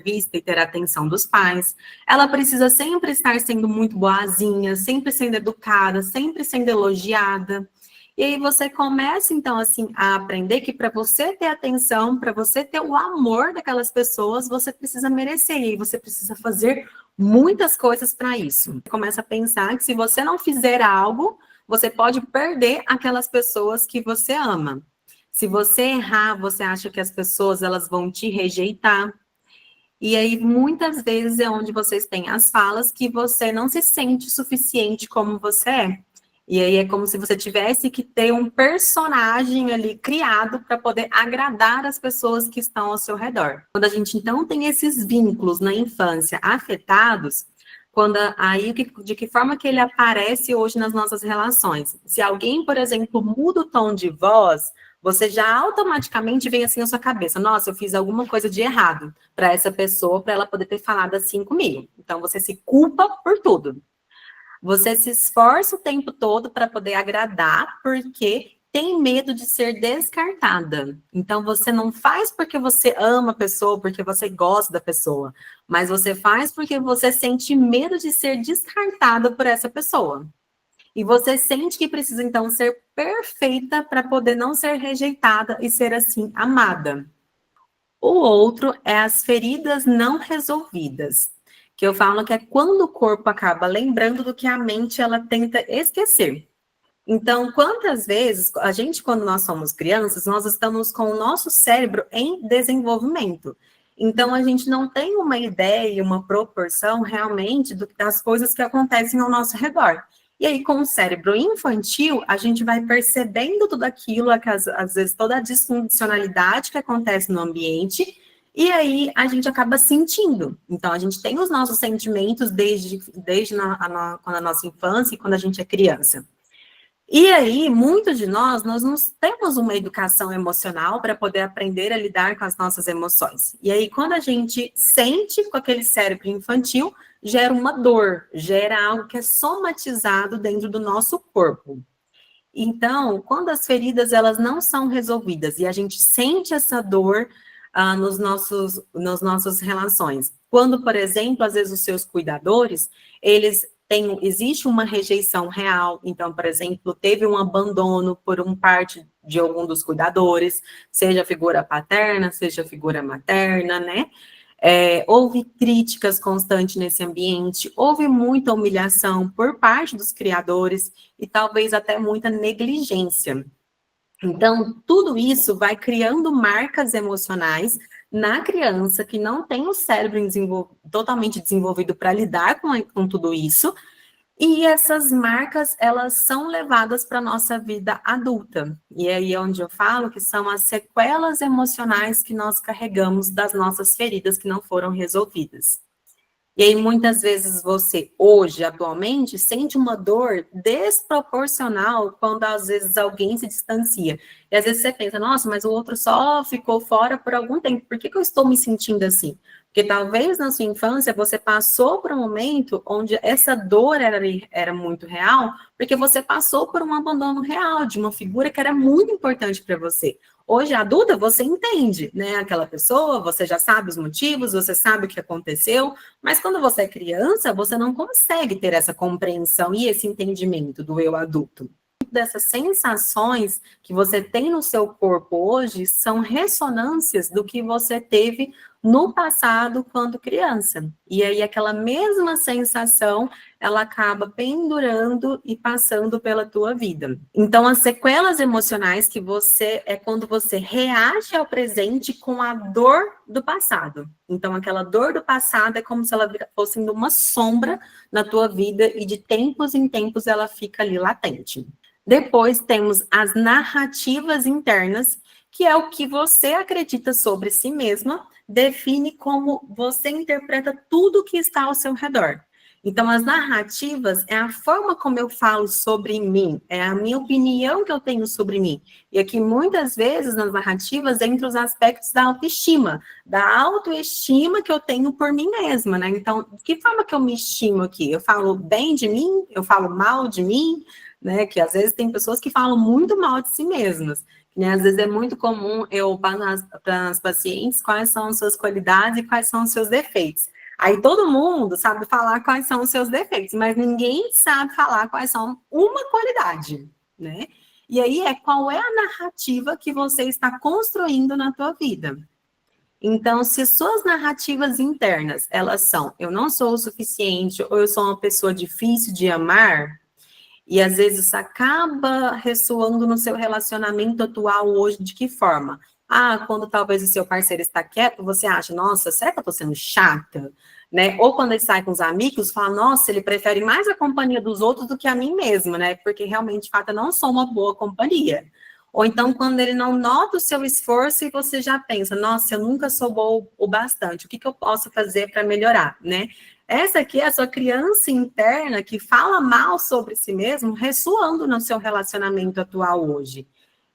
vista e ter a atenção dos pais. Ela precisa sempre estar sendo muito boazinha, sempre sendo educada, sempre sendo elogiada. E aí você começa, então, assim, a aprender que para você ter atenção, para você ter o amor daquelas pessoas, você precisa merecer, e aí você precisa fazer muitas coisas para isso. Você começa a pensar que se você não fizer algo, você pode perder aquelas pessoas que você ama. Se você errar, você acha que as pessoas elas vão te rejeitar. E aí, muitas vezes, é onde vocês têm as falas que você não se sente suficiente como você é. E aí é como se você tivesse que ter um personagem ali criado para poder agradar as pessoas que estão ao seu redor. Quando a gente então tem esses vínculos na infância afetados, de que forma que ele aparece hoje nas nossas relações? Se alguém, por exemplo, muda o tom de voz, você já automaticamente vem assim na sua cabeça, nossa, eu fiz alguma coisa de errado para essa pessoa, para ela poder ter falado assim comigo. Então você se culpa por tudo. Você se esforça o tempo todo para poder agradar, porque tem medo de ser descartada. Então, você não faz porque você ama a pessoa, porque você gosta da pessoa, mas você faz porque você sente medo de ser descartada por essa pessoa. E você sente que precisa, então, ser perfeita para poder não ser rejeitada e ser, assim, amada. O outro é as feridas não resolvidas, que eu falo que é quando o corpo acaba lembrando do que a mente ela tenta esquecer. Então, quantas vezes a gente, quando nós somos crianças, nós estamos com o nosso cérebro em desenvolvimento. Então, a gente não tem uma ideia, uma proporção realmente das coisas que acontecem ao nosso redor. E aí, com o cérebro infantil, a gente vai percebendo tudo aquilo, às vezes toda a disfuncionalidade que acontece no ambiente, e aí a gente acaba sentindo. Então, a gente tem os nossos sentimentos desde quando a nossa infância e quando a gente é criança. E aí, muitos de nós não temos uma educação emocional para poder aprender a lidar com as nossas emoções. E aí, quando a gente sente com aquele cérebro infantil, gera uma dor, gera algo que é somatizado dentro do nosso corpo. Então, quando as feridas elas não são resolvidas e a gente sente essa dor nos nossas relações, quando, por exemplo, às vezes os seus cuidadores, existe uma rejeição real, então, por exemplo, teve um abandono por parte de algum dos cuidadores, seja a figura paterna, seja a figura materna, né? Houve críticas constantes nesse ambiente, houve muita humilhação por parte dos criadores e talvez até muita negligência. Então, tudo isso vai criando marcas emocionais na criança que não tem o cérebro totalmente desenvolvido para lidar com tudo isso, e essas marcas, elas são levadas para a nossa vida adulta. E aí é onde eu falo que são as sequelas emocionais que nós carregamos das nossas feridas que não foram resolvidas. E aí, muitas vezes, você, hoje, atualmente, sente uma dor desproporcional quando, às vezes, alguém se distancia. E, às vezes, você pensa, nossa, mas o outro só ficou fora por algum tempo. Por que eu estou me sentindo assim? Porque, talvez, na sua infância, você passou por um momento onde essa dor era muito real, porque você passou por um abandono real de uma figura que era muito importante para você. Hoje, adulta, você entende, né? Aquela pessoa, você já sabe os motivos, você sabe o que aconteceu, mas quando você é criança, você não consegue ter essa compreensão e esse entendimento do eu adulto. Dessas sensações que você tem no seu corpo hoje são ressonâncias do que você teve no passado quando criança. E aí aquela mesma sensação, ela acaba pendurando e passando pela tua vida. Então as sequelas emocionais que você é quando você reage ao presente com a dor do passado. Então aquela dor do passado é como se ela fosse uma sombra na tua vida e de tempos em tempos ela fica ali latente. Depois temos as narrativas internas, que é o que você acredita sobre si mesma, define como você interpreta tudo que está ao seu redor. Então, as narrativas é a forma como eu falo sobre mim, é a minha opinião que eu tenho sobre mim. E aqui, muitas vezes, nas narrativas, entre os aspectos da autoestima que eu tenho por mim mesma, né? Então, de que forma que eu me estimo aqui? Eu falo bem de mim? Eu falo mal de mim? Né, que às vezes tem pessoas que falam muito mal de si mesmas, né? Às vezes é muito comum eu passar para as pacientes quais são as suas qualidades e quais são os seus defeitos. Aí todo mundo sabe falar quais são os seus defeitos, mas ninguém sabe falar quais são uma qualidade, né? E aí qual é a narrativa que você está construindo na tua vida. Então, se suas narrativas internas, elas são, eu não sou o suficiente, ou eu sou uma pessoa difícil de amar, e às vezes isso acaba ressoando no seu relacionamento atual hoje, de que forma? Ah, quando talvez o seu parceiro está quieto, você acha, nossa, será que eu estou sendo chata? Né? Ou quando ele sai com os amigos, fala, nossa, ele prefere mais a companhia dos outros do que a mim mesma, né? Porque realmente, de fato, eu não sou uma boa companhia. Ou então, quando ele não nota o seu esforço e você já pensa, nossa, eu nunca sou boa o bastante, o que eu posso fazer para melhorar, né? Essa aqui é a sua criança interna que fala mal sobre si mesmo, ressoando no seu relacionamento atual hoje.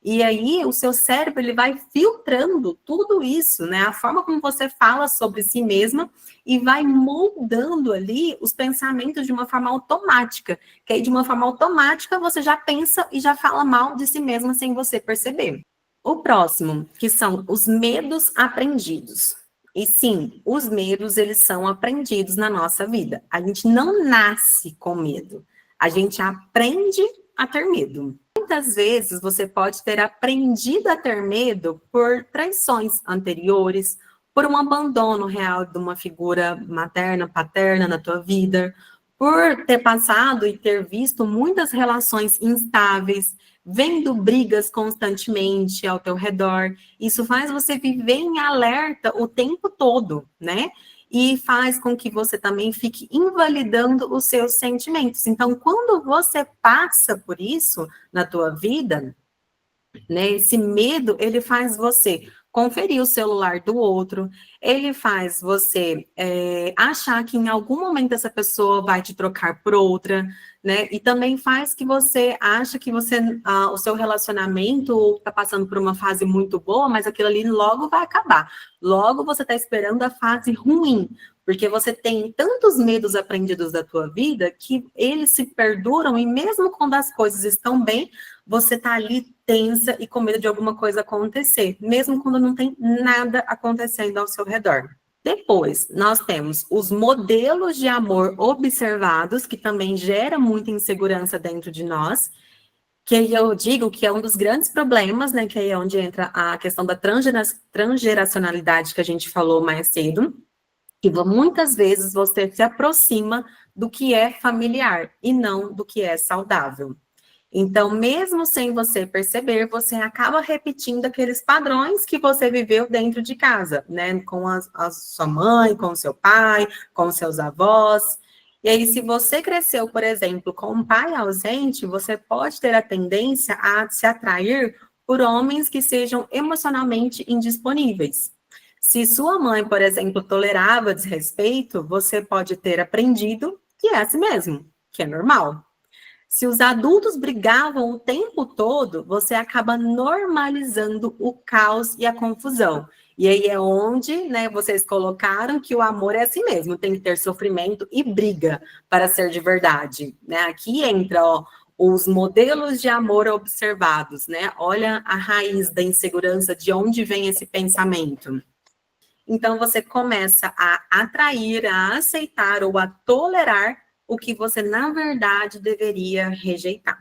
E aí, o seu cérebro, ele vai filtrando tudo isso, né? A forma como você fala sobre si mesma e vai moldando ali os pensamentos de uma forma automática. Que aí, de uma forma automática, você já pensa e já fala mal de si mesma sem você perceber. O próximo, que são os medos aprendidos. E sim, os medos, eles são aprendidos na nossa vida. A gente não nasce com medo. A gente aprende a ter medo. Muitas vezes você pode ter aprendido a ter medo por traições anteriores, por um abandono real de uma figura materna, paterna na tua vida, por ter passado e ter visto muitas relações instáveis, vendo brigas constantemente ao teu redor. Isso faz você viver em alerta o tempo todo, né? E faz com que você também fique invalidando os seus sentimentos. Então, quando você passa por isso na tua vida, né, esse medo, ele faz você conferir o celular do outro, ele faz você achar que em algum momento essa pessoa vai te trocar por outra, né? E também faz que você acha que o seu relacionamento está passando por uma fase muito boa, mas aquilo ali logo vai acabar. Logo você está esperando a fase ruim, porque você tem tantos medos aprendidos da tua vida que eles se perduram e mesmo quando as coisas estão bem, você tá ali tensa e com medo de alguma coisa acontecer, mesmo quando não tem nada acontecendo ao seu redor. Depois, nós temos os modelos de amor observados, que também gera muita insegurança dentro de nós, que aí eu digo que é um dos grandes problemas, né, que aí é onde entra a questão da transgeracionalidade que a gente falou mais cedo, que muitas vezes você se aproxima do que é familiar e não do que é saudável. Então, mesmo sem você perceber, você acaba repetindo aqueles padrões que você viveu dentro de casa, né? Com a sua mãe, com o seu pai, com os seus avós. E aí, se você cresceu, por exemplo, com um pai ausente, você pode ter a tendência a se atrair por homens que sejam emocionalmente indisponíveis. Se sua mãe, por exemplo, tolerava desrespeito, você pode ter aprendido que é assim mesmo, que é normal. Se os adultos brigavam o tempo todo, você acaba normalizando o caos e a confusão. E aí é onde, né, vocês colocaram que o amor é assim mesmo, tem que ter sofrimento e briga para ser de verdade, né? Aqui entra, ó, os modelos de amor observados, né? Olha a raiz da insegurança, de onde vem esse pensamento. Então você começa a atrair, a aceitar ou a tolerar o que você, na verdade, deveria rejeitar.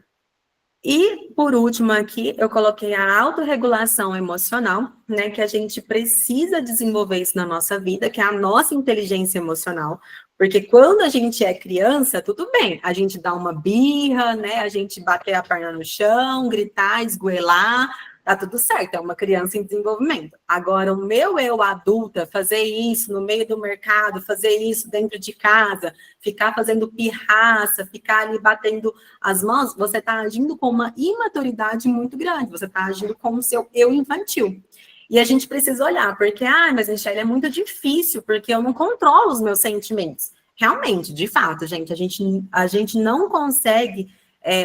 E, por último aqui, eu coloquei a autorregulação emocional, né, que a gente precisa desenvolver isso na nossa vida, que é a nossa inteligência emocional, porque quando a gente é criança, tudo bem, a gente dá uma birra, né, a gente bater a perna no chão, gritar, esgoelar, tá tudo certo, é uma criança em desenvolvimento. Agora, o meu eu adulta, fazer isso no meio do mercado, fazer isso dentro de casa, ficar fazendo pirraça, ficar ali batendo as mãos, você está agindo com uma imaturidade muito grande, você está agindo como o seu eu infantil. E a gente precisa olhar, porque, mas Michelle, é muito difícil, porque eu não controlo os meus sentimentos. Realmente, de fato, gente, a gente não consegue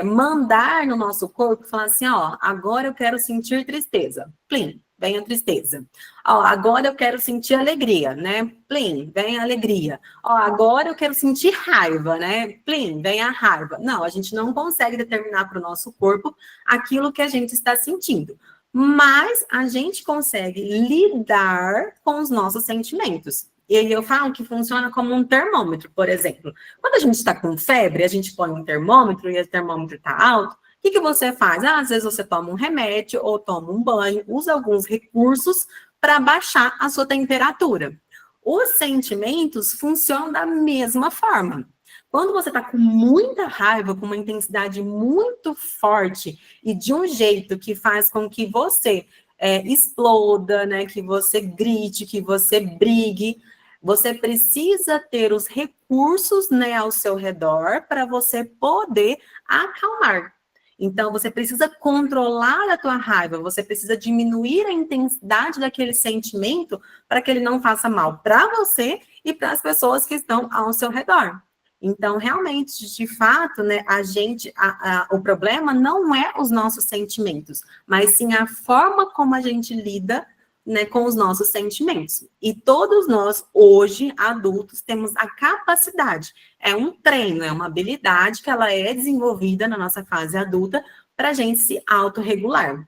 mandar no nosso corpo, falar assim, ó, agora eu quero sentir tristeza. Plim, vem a tristeza. Ó, agora eu quero sentir alegria, né? Plim, vem a alegria. Ó, agora eu quero sentir raiva, né? Plim, vem a raiva. Não, a gente não consegue determinar para o nosso corpo aquilo que a gente está sentindo. Mas a gente consegue lidar com os nossos sentimentos. E aí eu falo que funciona como um termômetro, por exemplo. Quando a gente está com febre, a gente põe um termômetro e o termômetro está alto, o que você faz? Às vezes você toma um remédio ou toma um banho, usa alguns recursos para baixar a sua temperatura. Os sentimentos funcionam da mesma forma. Quando você está com muita raiva, com uma intensidade muito forte e de um jeito que faz com que você exploda, né, que você grite, que você brigue, você precisa ter os recursos, né, ao seu redor para você poder acalmar. Então, você precisa controlar a tua raiva, você precisa diminuir a intensidade daquele sentimento para que ele não faça mal para você e para as pessoas que estão ao seu redor. Então, realmente, de fato, né, o problema não é os nossos sentimentos, mas sim a forma como a gente lida, né, com os nossos sentimentos. E todos nós, hoje, adultos, temos a capacidade, é um treino, é uma habilidade que ela é desenvolvida na nossa fase adulta para a gente se autorregular.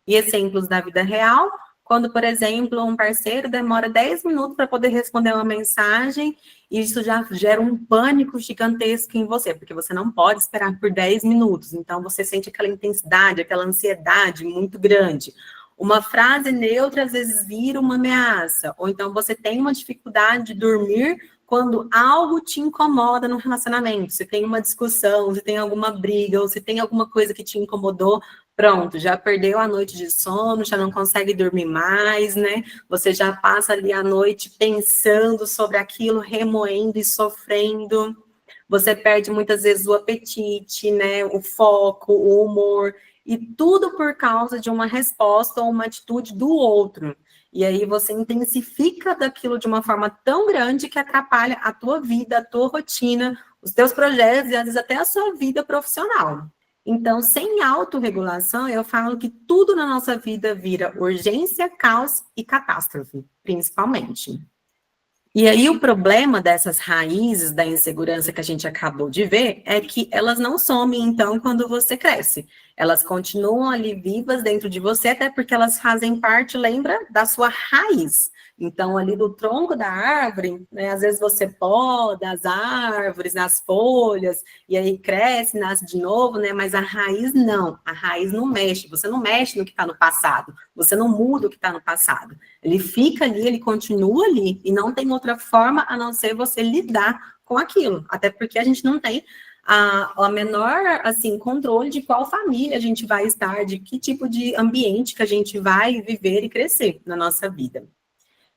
E exemplos da vida real, quando, por exemplo, um parceiro demora 10 minutos para poder responder uma mensagem, isso já gera um pânico gigantesco em você, porque você não pode esperar por 10 minutos, então você sente aquela intensidade, aquela ansiedade muito grande. Uma frase neutra às vezes vira uma ameaça, ou então você tem uma dificuldade de dormir quando algo te incomoda no relacionamento, se tem uma discussão, se tem alguma briga, ou se tem alguma coisa que te incomodou, pronto, já perdeu a noite de sono, já não consegue dormir mais, né? Você já passa ali a noite pensando sobre aquilo, remoendo e sofrendo. Você perde muitas vezes o apetite, né? O foco, o humor, e tudo por causa de uma resposta ou uma atitude do outro. E aí você intensifica daquilo de uma forma tão grande que atrapalha a tua vida, a tua rotina, os teus projetos e às vezes até a sua vida profissional. Então, sem autorregulação, eu falo que tudo na nossa vida vira urgência, caos e catástrofe, principalmente. E aí o problema dessas raízes da insegurança que a gente acabou de ver é que elas não somem, então, quando você cresce. Elas continuam ali vivas dentro de você, até porque elas fazem parte, lembra, da sua raiz. Então, ali do tronco da árvore, né, às vezes você poda as árvores, as folhas, e aí cresce, nasce de novo, né? Mas a raiz não. A raiz não mexe. Você não mexe no que está no passado. Você não muda o que está no passado. Ele fica ali, ele continua ali, e não tem outra forma a não ser você lidar com aquilo. Até porque a gente não tem a menor, assim, controle de qual família a gente vai estar, de que tipo de ambiente que a gente vai viver e crescer na nossa vida.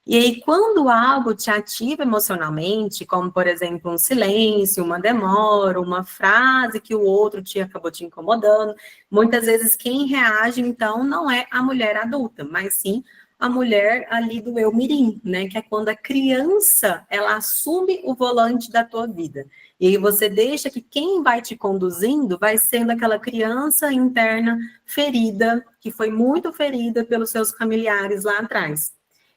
E aí, quando algo te ativa emocionalmente, como, por exemplo, um silêncio, uma demora, uma frase que o outro acabou te incomodando, muitas vezes quem reage, então, não é a mulher adulta, mas sim a mulher ali do eu mirim, né? Que é quando a criança, ela assume o volante da tua vida. E aí você deixa que quem vai te conduzindo vai sendo aquela criança interna ferida, que foi muito ferida pelos seus familiares lá atrás.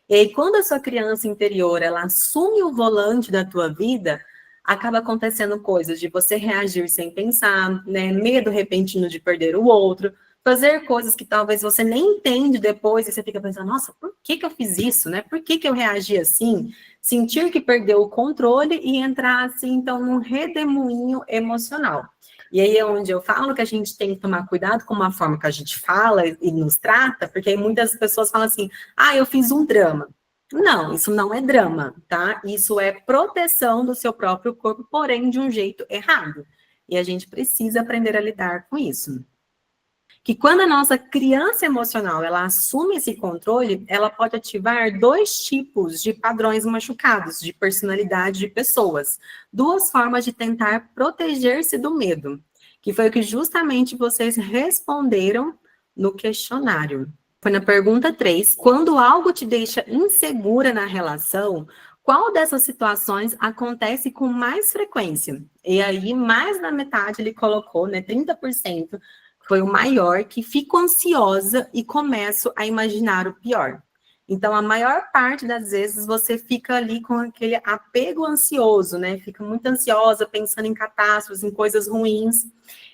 E aí, quando a sua criança interior, ela assume o volante da tua vida, acaba acontecendo coisas de você reagir sem pensar, né? Medo repentino de perder o outro, fazer coisas que talvez você nem entende depois e você fica pensando, nossa, por que que eu fiz isso, né? Por que que eu reagi assim? Sentir que perdeu o controle e entrar, assim, então, num redemoinho emocional. E aí é onde eu falo que a gente tem que tomar cuidado com a forma que a gente fala e nos trata, porque aí muitas pessoas falam assim, eu fiz um drama. Não, isso não é drama, tá? Isso é proteção do seu próprio corpo, porém de um jeito errado. E a gente precisa aprender a lidar com isso. Que quando a nossa criança emocional, ela assume esse controle, ela pode ativar dois tipos de padrões machucados, de personalidade de pessoas. Duas formas de tentar proteger-se do medo, que foi o que justamente vocês responderam no questionário. Foi na pergunta 3, quando algo te deixa insegura na relação, qual dessas situações acontece com mais frequência? E aí, mais da metade ele colocou, né, 30%, foi o maior, que fico ansiosa e começo a imaginar o pior. Então, a maior parte das vezes você fica ali com aquele apego ansioso, né? Fica muito ansiosa, pensando em catástrofes, em coisas ruins.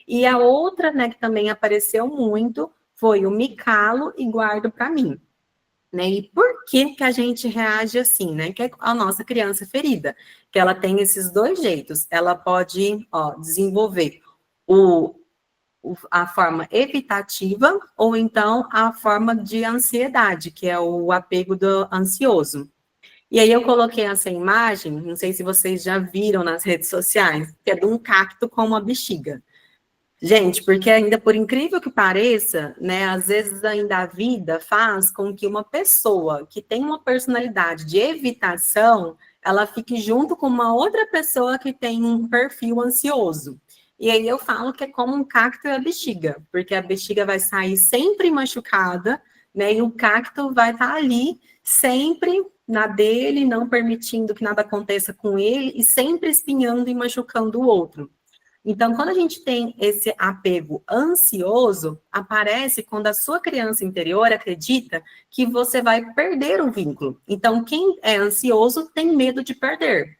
E a outra, né, que também apareceu muito, foi o me calo e guardo para mim. Né? E por que que a gente reage assim, né? Que é a nossa criança ferida, que ela tem esses dois jeitos. Ela pode, desenvolver a forma evitativa ou então a forma de ansiedade, que é o apego do ansioso. E aí eu coloquei essa imagem, não sei se vocês já viram nas redes sociais, que é de um cacto com uma bexiga. Gente, porque ainda por incrível que pareça, né, às vezes ainda a vida faz com que uma pessoa que tem uma personalidade de evitação, ela fique junto com uma outra pessoa que tem um perfil ansioso. E aí eu falo que é como um cacto e a bexiga, porque a bexiga vai sair sempre machucada, né, e o cacto vai estar ali sempre na dele, não permitindo que nada aconteça com ele e sempre espinhando e machucando o outro. Então, quando a gente tem esse apego ansioso, aparece quando a sua criança interior acredita que você vai perder o vínculo. Então, quem é ansioso tem medo de perder.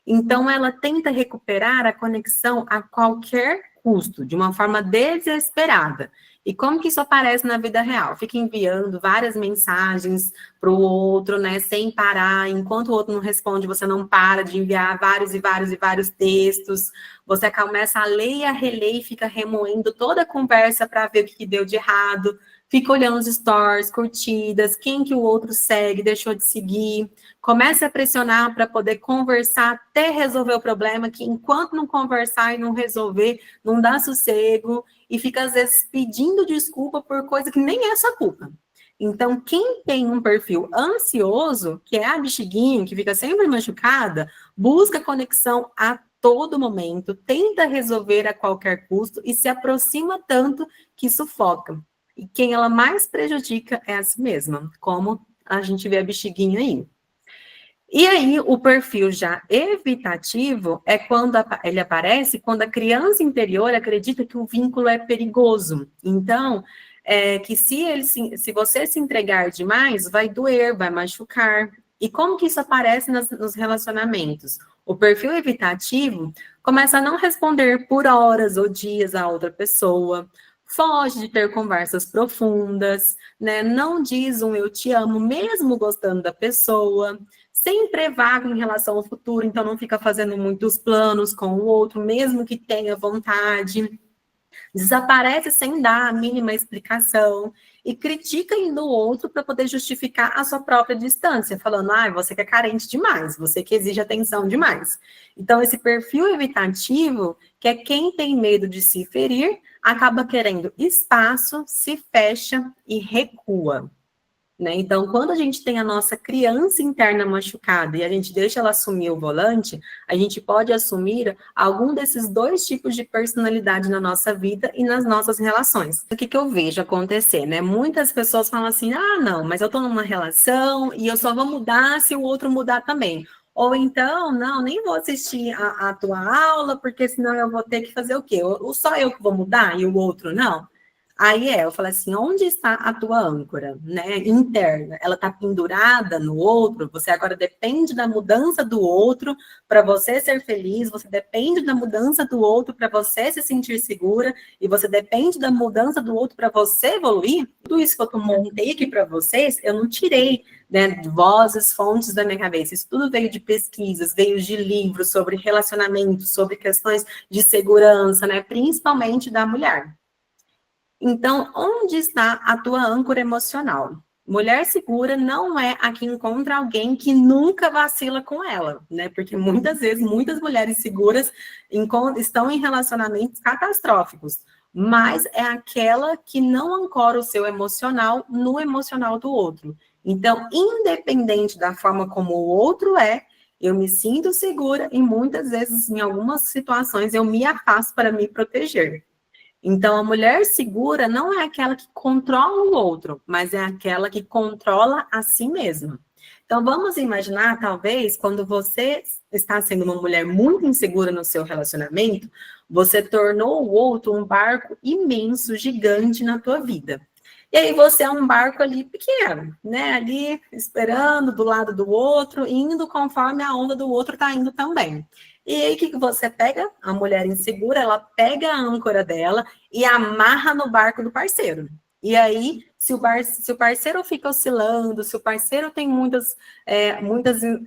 Então, ela tenta recuperar a conexão a qualquer custo, de uma forma desesperada. E como que isso aparece na vida real? Fica enviando várias mensagens para o outro, né, sem parar. Enquanto o outro não responde, você não para de enviar vários e vários e vários textos. Você começa a ler e a reler e fica remoendo toda a conversa para ver o que deu de errado. Fica olhando os stories, curtidas, quem que o outro segue, deixou de seguir. Começa a pressionar para poder conversar até resolver o problema, que enquanto não conversar e não resolver, não dá sossego, e fica, às vezes, pedindo desculpa por coisa que nem é sua culpa. Então, quem tem um perfil ansioso, que é a bexiguinha, que fica sempre machucada, busca conexão a todo momento, tenta resolver a qualquer custo e se aproxima tanto que sufoca. E quem ela mais prejudica é a si mesma, como a gente vê a bexiguinha aí. E aí, o perfil já evitativo é quando ele aparece quando a criança interior acredita que o vínculo é perigoso. Então, que se você se entregar demais, vai doer, vai machucar. E como que isso aparece nos relacionamentos? O perfil evitativo começa a não responder por horas ou dias a outra pessoa, foge de ter conversas profundas, né? Não diz um eu te amo, mesmo gostando da pessoa, sempre é vago em relação ao futuro, então não fica fazendo muitos planos com o outro, mesmo que tenha vontade. Desaparece sem dar a mínima explicação. e critica ainda o outro para poder justificar a sua própria distância, falando, você que é carente demais, você que exige atenção demais. Então, esse perfil evitativo, que é quem tem medo de se ferir, acaba querendo espaço, se fecha e recua. Né? Então, quando a gente tem a nossa criança interna machucada e a gente deixa ela assumir o volante, a gente pode assumir algum desses dois tipos de personalidade na nossa vida e nas nossas relações. O que eu vejo acontecer, né? Muitas pessoas falam assim, não, mas eu tô numa relação e eu só vou mudar se o outro mudar também. Ou então, não, nem vou assistir a tua aula, porque senão eu vou ter que fazer o quê? Ou só eu que vou mudar e o outro não? Aí eu falo assim, onde está a tua âncora, né, interna? Ela está pendurada no outro? Você agora depende da mudança do outro para você ser feliz, você depende da mudança do outro para você se sentir segura, e você depende da mudança do outro para você evoluir? Tudo isso que eu montei aqui para vocês, eu não tirei, né, vozes, fontes da minha cabeça. Isso tudo veio de pesquisas, veio de livros sobre relacionamento, sobre questões de segurança, né, principalmente da mulher. Então, onde está a tua âncora emocional? Mulher segura não é a que encontra alguém que nunca vacila com ela, né? Porque muitas vezes, muitas mulheres seguras estão em relacionamentos catastróficos, mas é aquela que não ancora o seu emocional no emocional do outro. Então, independente da forma como o outro é, eu me sinto segura e muitas vezes, em algumas situações, eu me afasto para me proteger. Então, a mulher segura não é aquela que controla o outro, mas é aquela que controla a si mesma. Então, vamos imaginar, talvez, quando você está sendo uma mulher muito insegura no seu relacionamento, você tornou o outro um barco imenso, gigante na tua vida. E aí você é um barco ali pequeno, né? Ali esperando do lado do outro, indo conforme a onda do outro está indo também. E aí, o que você pega? A mulher insegura, ela pega a âncora dela e amarra no barco do parceiro. E aí, se o parceiro fica oscilando, se o parceiro tem muitas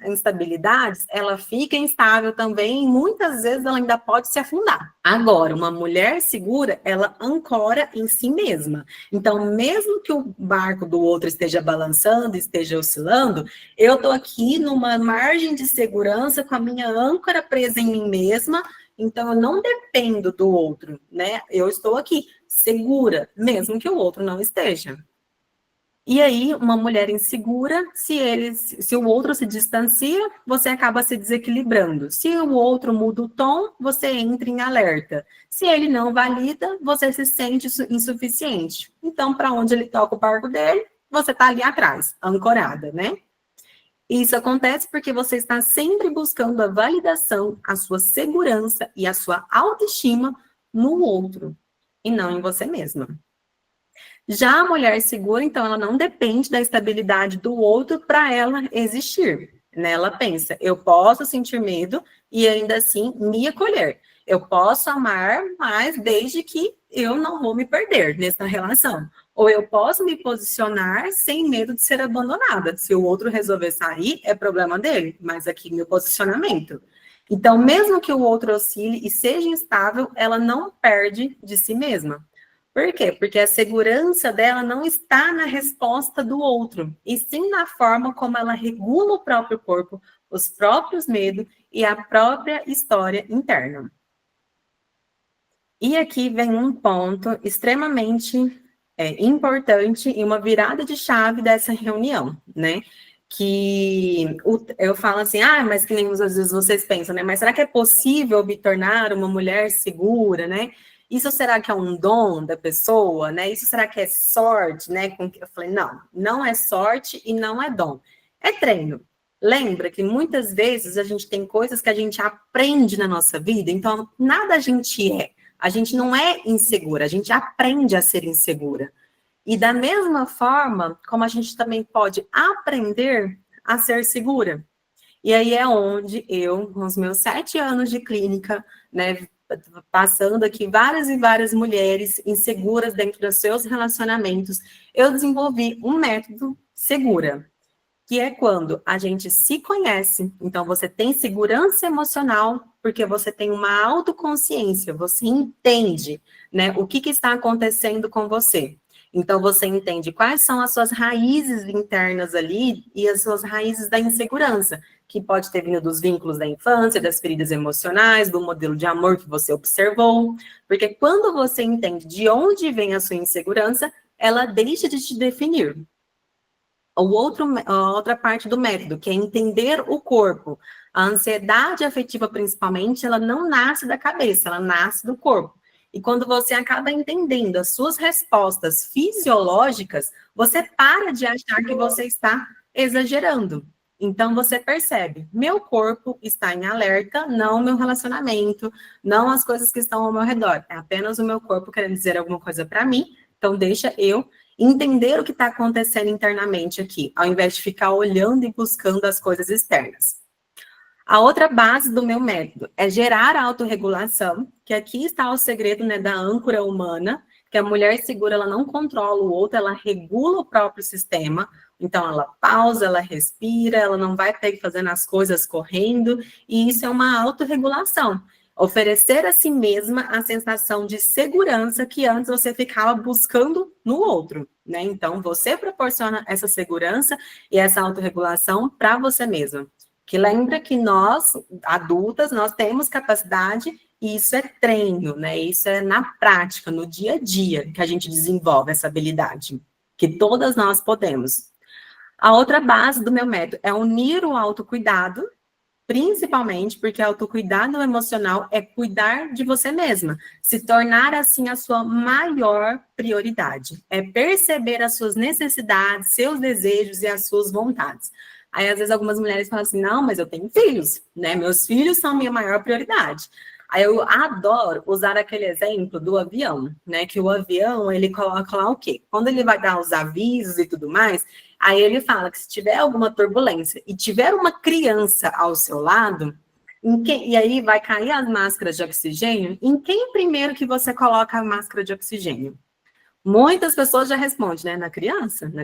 instabilidades, ela fica instável também e muitas vezes ela ainda pode se afundar. Agora, uma mulher segura, ela ancora em si mesma. Então, mesmo que o barco do outro esteja balançando, esteja oscilando, eu estou aqui numa margem de segurança com a minha âncora presa em mim mesma, então eu não dependo do outro, né? Eu estou aqui segura, mesmo que o outro não esteja. E aí, uma mulher insegura, se o outro se distancia, você acaba se desequilibrando. Se o outro muda o tom, você entra em alerta. Se ele não valida, você se sente insuficiente. Então, para onde ele toca o barco dele, você está ali atrás, ancorada, né? Isso acontece porque você está sempre buscando a validação, a sua segurança e a sua autoestima no outro, e não em você mesma. Já a mulher segura, então, ela não depende da estabilidade do outro para ela existir. Né? Ela pensa, eu posso sentir medo e ainda assim me acolher. Eu posso amar, mas desde que eu não vou me perder nessa relação. Ou eu posso me posicionar sem medo de ser abandonada. Se o outro resolver sair, é problema dele, mas aqui meu posicionamento. Então, mesmo que o outro oscile e seja instável, ela não perde de si mesma. Por quê? Porque a segurança dela não está na resposta do outro, e sim na forma como ela regula o próprio corpo, os próprios medos e a própria história interna. E aqui vem um ponto extremamente importante e uma virada de chave dessa reunião, né? Que eu falo assim, mas que nem às vezes vocês pensam, né? Mas será que é possível me tornar uma mulher segura, né? Isso será que é um dom da pessoa, né? Isso será que é sorte, né? Eu falei, não é sorte e não é dom. É treino. Lembra que muitas vezes a gente tem coisas que a gente aprende na nossa vida, então nada a gente é. A gente não é insegura, a gente aprende a ser insegura. E da mesma forma, como a gente também pode aprender a ser segura. E aí é onde eu, com os meus 7 anos de clínica, né, passando aqui várias e várias mulheres inseguras dentro dos seus relacionamentos, eu desenvolvi um método segura, que é quando a gente se conhece, então você tem segurança emocional, porque você tem uma autoconsciência, você entende, né, o que está acontecendo com você. Então, você entende quais são as suas raízes internas ali e as suas raízes da insegurança, que pode ter vindo dos vínculos da infância, das feridas emocionais, do modelo de amor que você observou. Porque quando você entende de onde vem a sua insegurança, ela deixa de te definir. A outra parte do método, que é entender o corpo. A ansiedade afetiva, principalmente, ela não nasce da cabeça, ela nasce do corpo. E quando você acaba entendendo as suas respostas fisiológicas, você para de achar que você está exagerando. Então, você percebe, meu corpo está em alerta, não o meu relacionamento, não as coisas que estão ao meu redor. É apenas o meu corpo querendo dizer alguma coisa para mim, então deixa eu entender o que está acontecendo internamente aqui, ao invés de ficar olhando e buscando as coisas externas. A outra base do meu método é gerar a autorregulação, que aqui está o segredo, né, da âncora humana, que a mulher segura, ela não controla o outro, ela regula o próprio sistema, então ela pausa, ela respira, ela não vai ter que fazer as coisas correndo, e isso é uma autorregulação. Oferecer a si mesma a sensação de segurança que antes você ficava buscando no outro, né? Então, você proporciona essa segurança e essa autorregulação para você mesma. Que lembra que nós, adultas, nós temos capacidade e isso é treino, né? Isso é na prática, no dia a dia, que a gente desenvolve essa habilidade, que todas nós podemos. A outra base do meu método é unir o autocuidado, principalmente porque autocuidado emocional é cuidar de você mesma, se tornar assim a sua maior prioridade, é perceber as suas necessidades, seus desejos e as suas vontades. Aí, às vezes, algumas mulheres falam assim, não, mas eu tenho filhos, né? Meus filhos são a minha maior prioridade. Aí eu adoro usar aquele exemplo do avião, né? Que o avião, ele coloca lá o quê? Quando ele vai dar os avisos e tudo mais, aí ele fala que se tiver alguma turbulência e tiver uma criança ao seu lado, e aí vai cair as máscaras de oxigênio, em quem primeiro que você coloca a máscara de oxigênio? Muitas pessoas já respondem, né? Na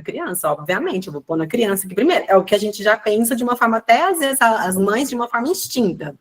criança, obviamente, eu vou pôr na criança aqui primeiro. É o que a gente já pensa de uma forma, até às vezes as mães de uma forma instinta.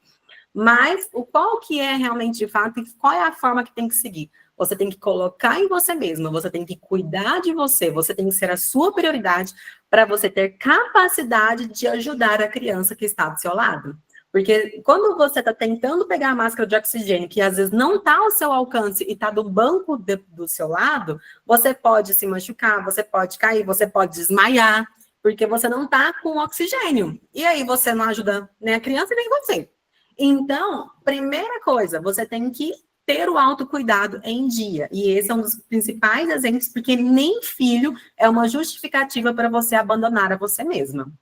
Mas qual que é realmente de fato e qual é a forma que tem que seguir? Você tem que colocar em você mesma, você tem que cuidar de você tem que ser a sua prioridade para você ter capacidade de ajudar a criança que está do seu lado. Porque quando você está tentando pegar a máscara de oxigênio, que às vezes não está ao seu alcance e está do banco do seu lado, você pode se machucar, você pode cair, você pode desmaiar, porque você não está com oxigênio. E aí você não ajuda nem a criança nem você. Então, primeira coisa, você tem que ter o autocuidado em dia. E esse é um dos principais exemplos, porque nem filho é uma justificativa para você abandonar a você mesma.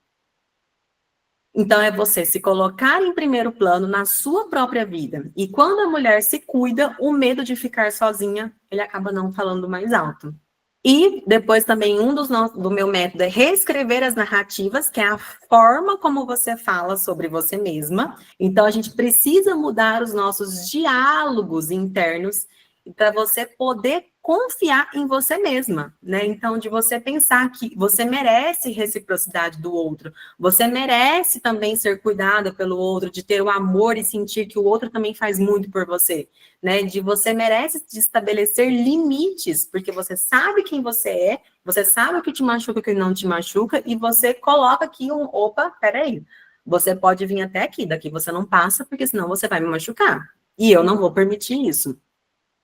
Então, é você se colocar em primeiro plano na sua própria vida. E quando a mulher se cuida, o medo de ficar sozinha, ele acaba não falando mais alto. E depois também do meu método é reescrever as narrativas, que é a forma como você fala sobre você mesma. Então, a gente precisa mudar os nossos diálogos internos para você poder confiar em você mesma, né? Então, de você pensar que você merece reciprocidade do outro, você merece também ser cuidada pelo outro, de ter o amor e sentir que o outro também faz muito por você, né? De você merece estabelecer limites, porque você sabe quem você sabe o que te machuca e o que não te machuca, e você coloca aqui opa, peraí, você pode vir até aqui, daqui você não passa, porque senão você vai me machucar. E eu não vou permitir isso.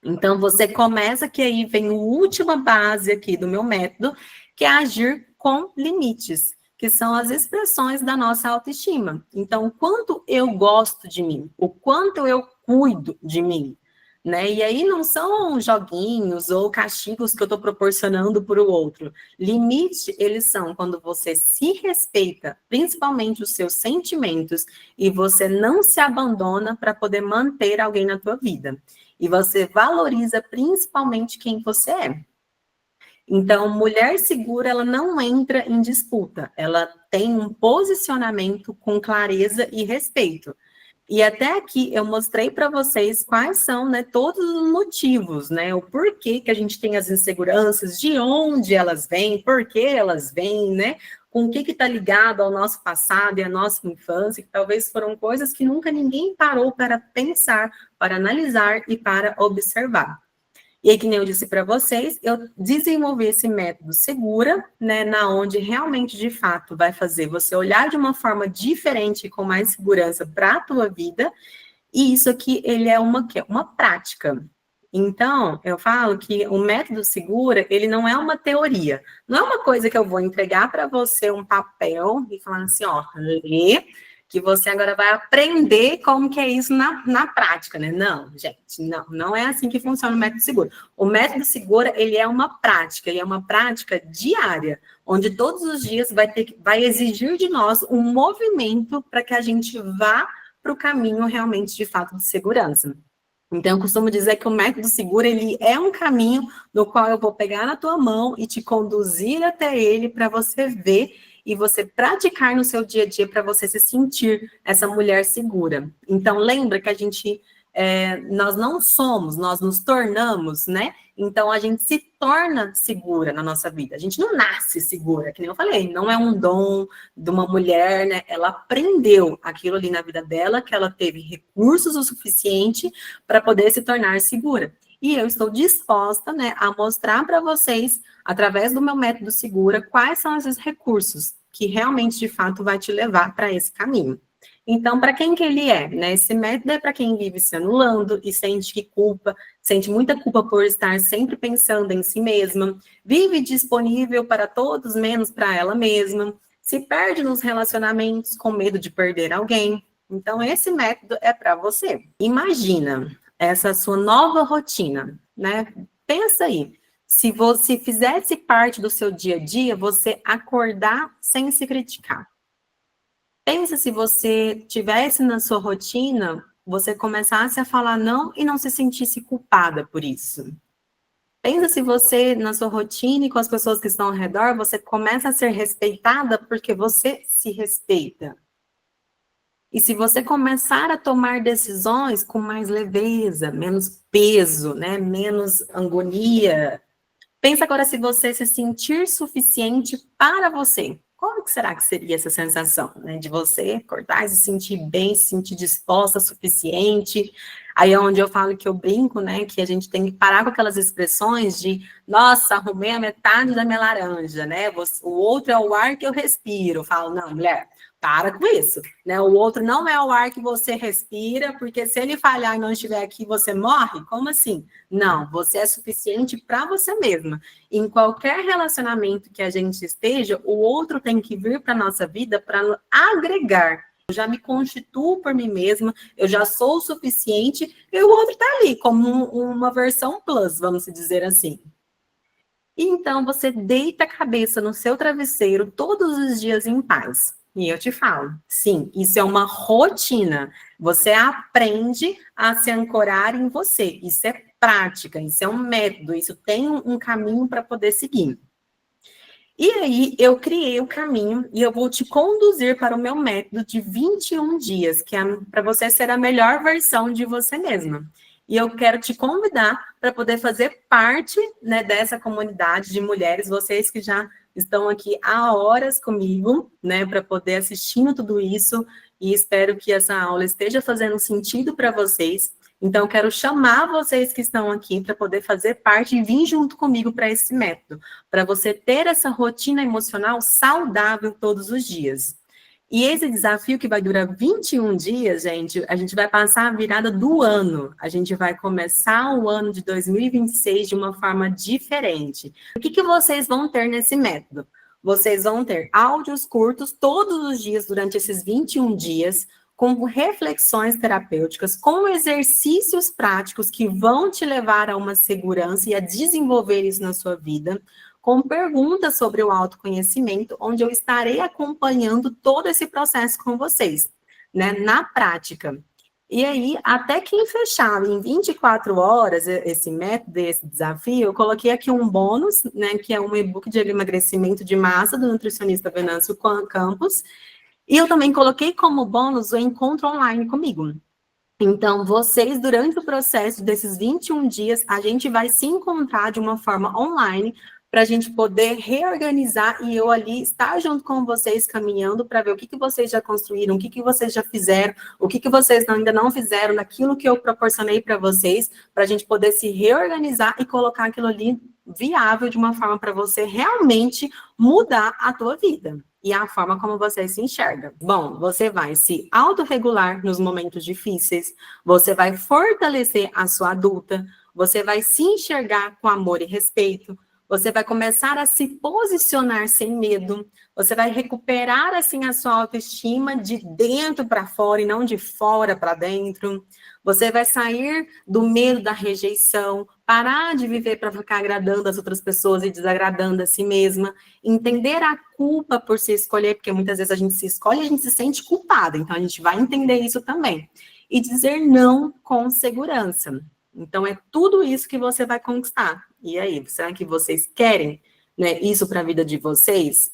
Então, você começa que aí vem a última base aqui do meu método, que é agir com limites, que são as expressões da nossa autoestima. Então, o quanto eu gosto de mim, o quanto eu cuido de mim, né? E aí não são joguinhos ou castigos que eu estou proporcionando para o outro. Limite, eles são quando você se respeita, principalmente os seus sentimentos, e você não se abandona para poder manter alguém na tua vida. E você valoriza principalmente quem você é. Então, mulher segura, ela não entra em disputa. Ela tem um posicionamento com clareza e respeito. E até aqui eu mostrei para vocês quais são, né, todos os motivos, né, o porquê que a gente tem as inseguranças, de onde elas vêm, por que elas vêm, né, com o que está ligado ao nosso passado e à nossa infância, que talvez foram coisas que nunca ninguém parou para pensar, para analisar e para observar. E aí, que nem eu disse para vocês, eu desenvolvi esse método Segura, né, na onde realmente, de fato, vai fazer você olhar de uma forma diferente, com mais segurança para a tua vida. E isso aqui, ele é uma prática. Então, eu falo que o método Segura, ele não é uma teoria. Não é uma coisa que eu vou entregar para você um papel e falar assim, ó, lê, que você agora vai aprender como que é isso na prática, né? Não, gente, não é assim que funciona o método Segura. O método Segura, ele é uma prática, ele é uma prática diária, onde todos os dias vai exigir de nós um movimento para que a gente vá para o caminho realmente, de fato, de segurança. Então, eu costumo dizer que o método Segura, ele é um caminho no qual eu vou pegar na tua mão e te conduzir até ele para você ver e você praticar no seu dia a dia para você se sentir essa mulher segura. Então, lembra que nós não somos, nós nos tornamos, né? Então, a gente se torna segura na nossa vida. A gente não nasce segura, que nem eu falei, não é um dom de uma mulher, né? Ela aprendeu aquilo ali na vida dela, que ela teve recursos o suficiente para poder se tornar segura. E eu estou disposta, né, a mostrar para vocês, através do meu método Segura, quais são esses recursos que realmente, de fato, vai te levar para esse caminho. Então, para quem que ele é? Né? Esse método é para quem vive se anulando e sente muita culpa por estar sempre pensando em si mesma, vive disponível para todos, menos para ela mesma, se perde nos relacionamentos com medo de perder alguém. Então, esse método é para você. Imagina essa sua nova rotina, né? Pensa aí, se você fizesse parte do seu dia a dia, você acordar sem se criticar. Pensa se você tivesse na sua rotina, você começasse a falar não e não se sentisse culpada por isso. Pensa se você, na sua rotina e com as pessoas que estão ao redor, você começa a ser respeitada porque você se respeita. E se você começar a tomar decisões com mais leveza, menos peso, né? Menos agonia. Pensa agora se você se sentir suficiente para você. Como que será que seria essa sensação, né? De você acordar e se sentir bem, se sentir disposta, suficiente. Aí é onde eu falo que eu brinco, né? Que a gente tem que parar com aquelas expressões de nossa, arrumei a metade da minha laranja, né? O outro é o ar que eu respiro. Eu falo, não, mulher, para com isso, né? O outro não é o ar que você respira, porque se ele falhar e não estiver aqui, você morre? Como assim? Não, você é suficiente para você mesma. Em qualquer relacionamento que a gente esteja, o outro tem que vir para a nossa vida para agregar. Eu já me constituo por mim mesma, eu já sou o suficiente, e o outro está ali, como uma versão plus, vamos dizer assim. Então, você deita a cabeça no seu travesseiro todos os dias em paz. E eu te falo, sim, isso é uma rotina. Você aprende a se ancorar em você. Isso é prática, isso é um método, isso tem um caminho para poder seguir. E aí, eu criei o caminho e eu vou te conduzir para o meu método de 21 dias, que é para você ser a melhor versão de você mesma. E eu quero te convidar para poder fazer parte, né, dessa comunidade de mulheres, vocês que já estão aqui há horas comigo, né, para poder assistindo tudo isso, e espero que essa aula esteja fazendo sentido para vocês. Então, eu quero chamar vocês que estão aqui para poder fazer parte e vir junto comigo para esse método, para você ter essa rotina emocional saudável todos os dias. E esse desafio que vai durar 21 dias, gente, a gente vai passar a virada do ano. A gente vai começar o ano de 2026 de uma forma diferente. O que vocês vão ter nesse método? Vocês vão ter áudios curtos todos os dias durante esses 21 dias, com reflexões terapêuticas, com exercícios práticos que vão te levar a uma segurança e a desenvolver isso na sua vida, com perguntas sobre o autoconhecimento, onde eu estarei acompanhando todo esse processo com vocês, né, na prática. E aí, até quem fechar em 24 horas esse método, esse desafio, eu coloquei aqui um bônus, né, que é um e-book de emagrecimento de massa do nutricionista Venâncio Campos, e eu também coloquei como bônus o encontro online comigo. Então, vocês, durante o processo desses 21 dias, a gente vai se encontrar de uma forma online para a gente poder reorganizar e eu ali estar junto com vocês, caminhando para ver o que vocês já construíram, o que vocês já fizeram, o que vocês ainda não fizeram, daquilo que eu proporcionei para vocês, para a gente poder se reorganizar e colocar aquilo ali viável de uma forma para você realmente mudar a tua vida e a forma como você se enxerga. Bom, você vai se autorregular nos momentos difíceis, você vai fortalecer a sua adulta, você vai se enxergar com amor e respeito, você vai começar a se posicionar sem medo, você vai recuperar, assim, a sua autoestima de dentro para fora e não de fora para dentro. Você vai sair do medo da rejeição, parar de viver para ficar agradando as outras pessoas e desagradando a si mesma, entender a culpa por se escolher, porque muitas vezes a gente se escolhe e a gente se sente culpada, então a gente vai entender isso também. E dizer não com segurança. Então, é tudo isso que você vai conquistar. E aí, será que vocês querem, né, isso para a vida de vocês?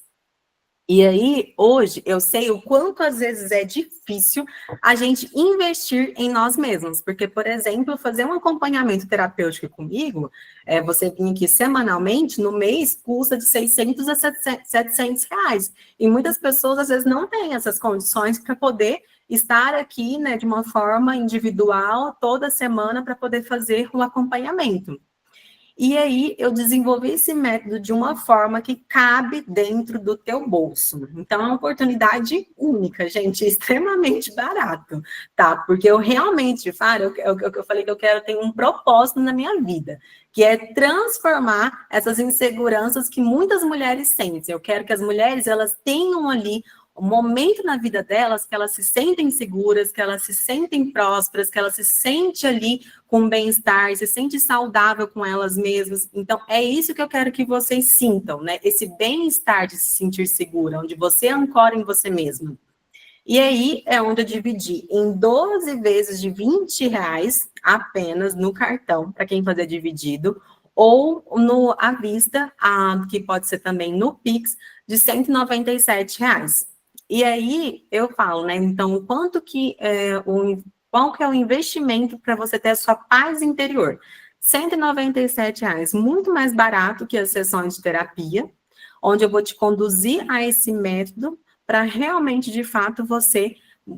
E aí, hoje, eu sei o quanto às vezes é difícil a gente investir em nós mesmos. Porque, por exemplo, fazer um acompanhamento terapêutico comigo, você vir aqui semanalmente, no mês, custa de 600 a 700 reais. E muitas pessoas, às vezes, não têm essas condições para poder estar aqui, né, de uma forma individual, toda semana, para poder fazer o acompanhamento. E aí, eu desenvolvi esse método de uma forma que cabe dentro do teu bolso. Então, é uma oportunidade única, gente, extremamente barato, tá? Porque eu realmente, eu falei que eu quero ter um propósito na minha vida, que é transformar essas inseguranças que muitas mulheres sentem. Eu quero que as mulheres, elas tenham ali um momento na vida delas que elas se sentem seguras, que elas se sentem prósperas, que elas se sentem ali com bem-estar, se sentem saudável com elas mesmas. Então, é isso que eu quero que vocês sintam, né? Esse bem-estar de se sentir segura, onde você ancora em você mesma. E aí, é onde eu dividi em 12 vezes de 20 reais apenas no cartão, para quem fazer dividido, ou no à vista, que pode ser também no Pix, de 197 reais. E aí, eu falo, né? Então, qual que é o investimento para você ter a sua paz interior? 197 reais, muito mais barato que as sessões de terapia, onde eu vou te conduzir a esse método para realmente, de fato, você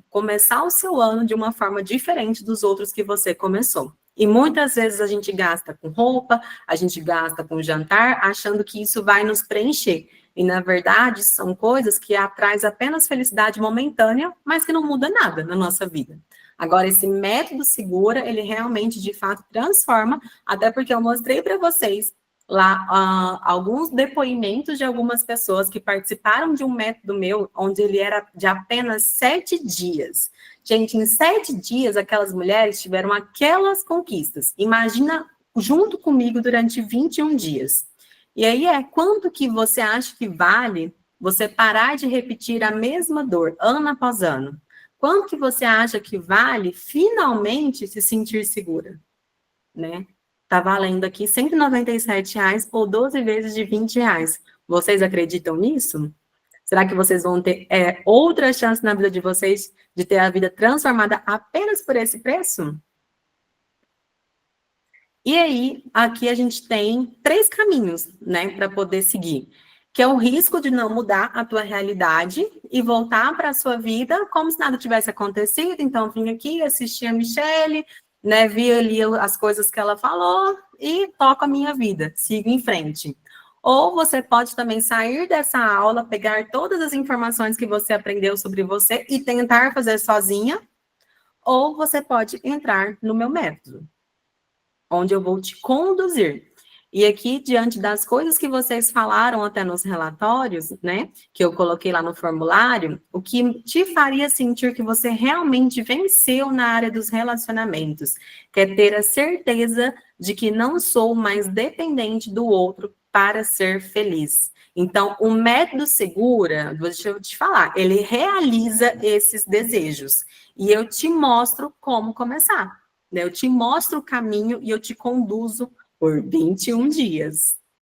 começar o seu ano de uma forma diferente dos outros que você começou. E muitas vezes a gente gasta com roupa, a gente gasta com jantar, achando que isso vai nos preencher. E, na verdade, são coisas que traz apenas felicidade momentânea, mas que não muda nada na nossa vida. Agora, esse método Segura, ele realmente, de fato, transforma, até porque eu mostrei para vocês lá alguns depoimentos de algumas pessoas que participaram de um método meu, onde ele era de apenas 7 dias. Gente, em 7 dias, aquelas mulheres tiveram aquelas conquistas. Imagina junto comigo durante 21 dias. E aí quanto que você acha que vale você parar de repetir a mesma dor ano após ano? Quanto que você acha que vale finalmente se sentir segura, né? Tá valendo aqui R$ 197 ou 12 vezes de R$ 20. Vocês acreditam nisso? Será que vocês vão ter outra chance na vida de vocês de ter a vida transformada apenas por esse preço? E aí, aqui a gente tem 3 caminhos, né, para poder seguir, que é o risco de não mudar a tua realidade e voltar para a sua vida como se nada tivesse acontecido. Então, vim aqui, assisti a Michelle, né, vi ali as coisas que ela falou e toco a minha vida, sigo em frente. Ou você pode também sair dessa aula, pegar todas as informações que você aprendeu sobre você e tentar fazer sozinha, ou você pode entrar no meu método, onde eu vou te conduzir. E aqui, diante das coisas que vocês falaram até nos relatórios, né, que eu coloquei lá no formulário, o que te faria sentir que você realmente venceu na área dos relacionamentos, que é ter a certeza de que não sou mais dependente do outro para ser feliz. Então, o método Segura, deixa eu te falar, ele realiza esses desejos. E eu te mostro como começar. Eu te mostro o caminho e eu te conduzo por 21 dias.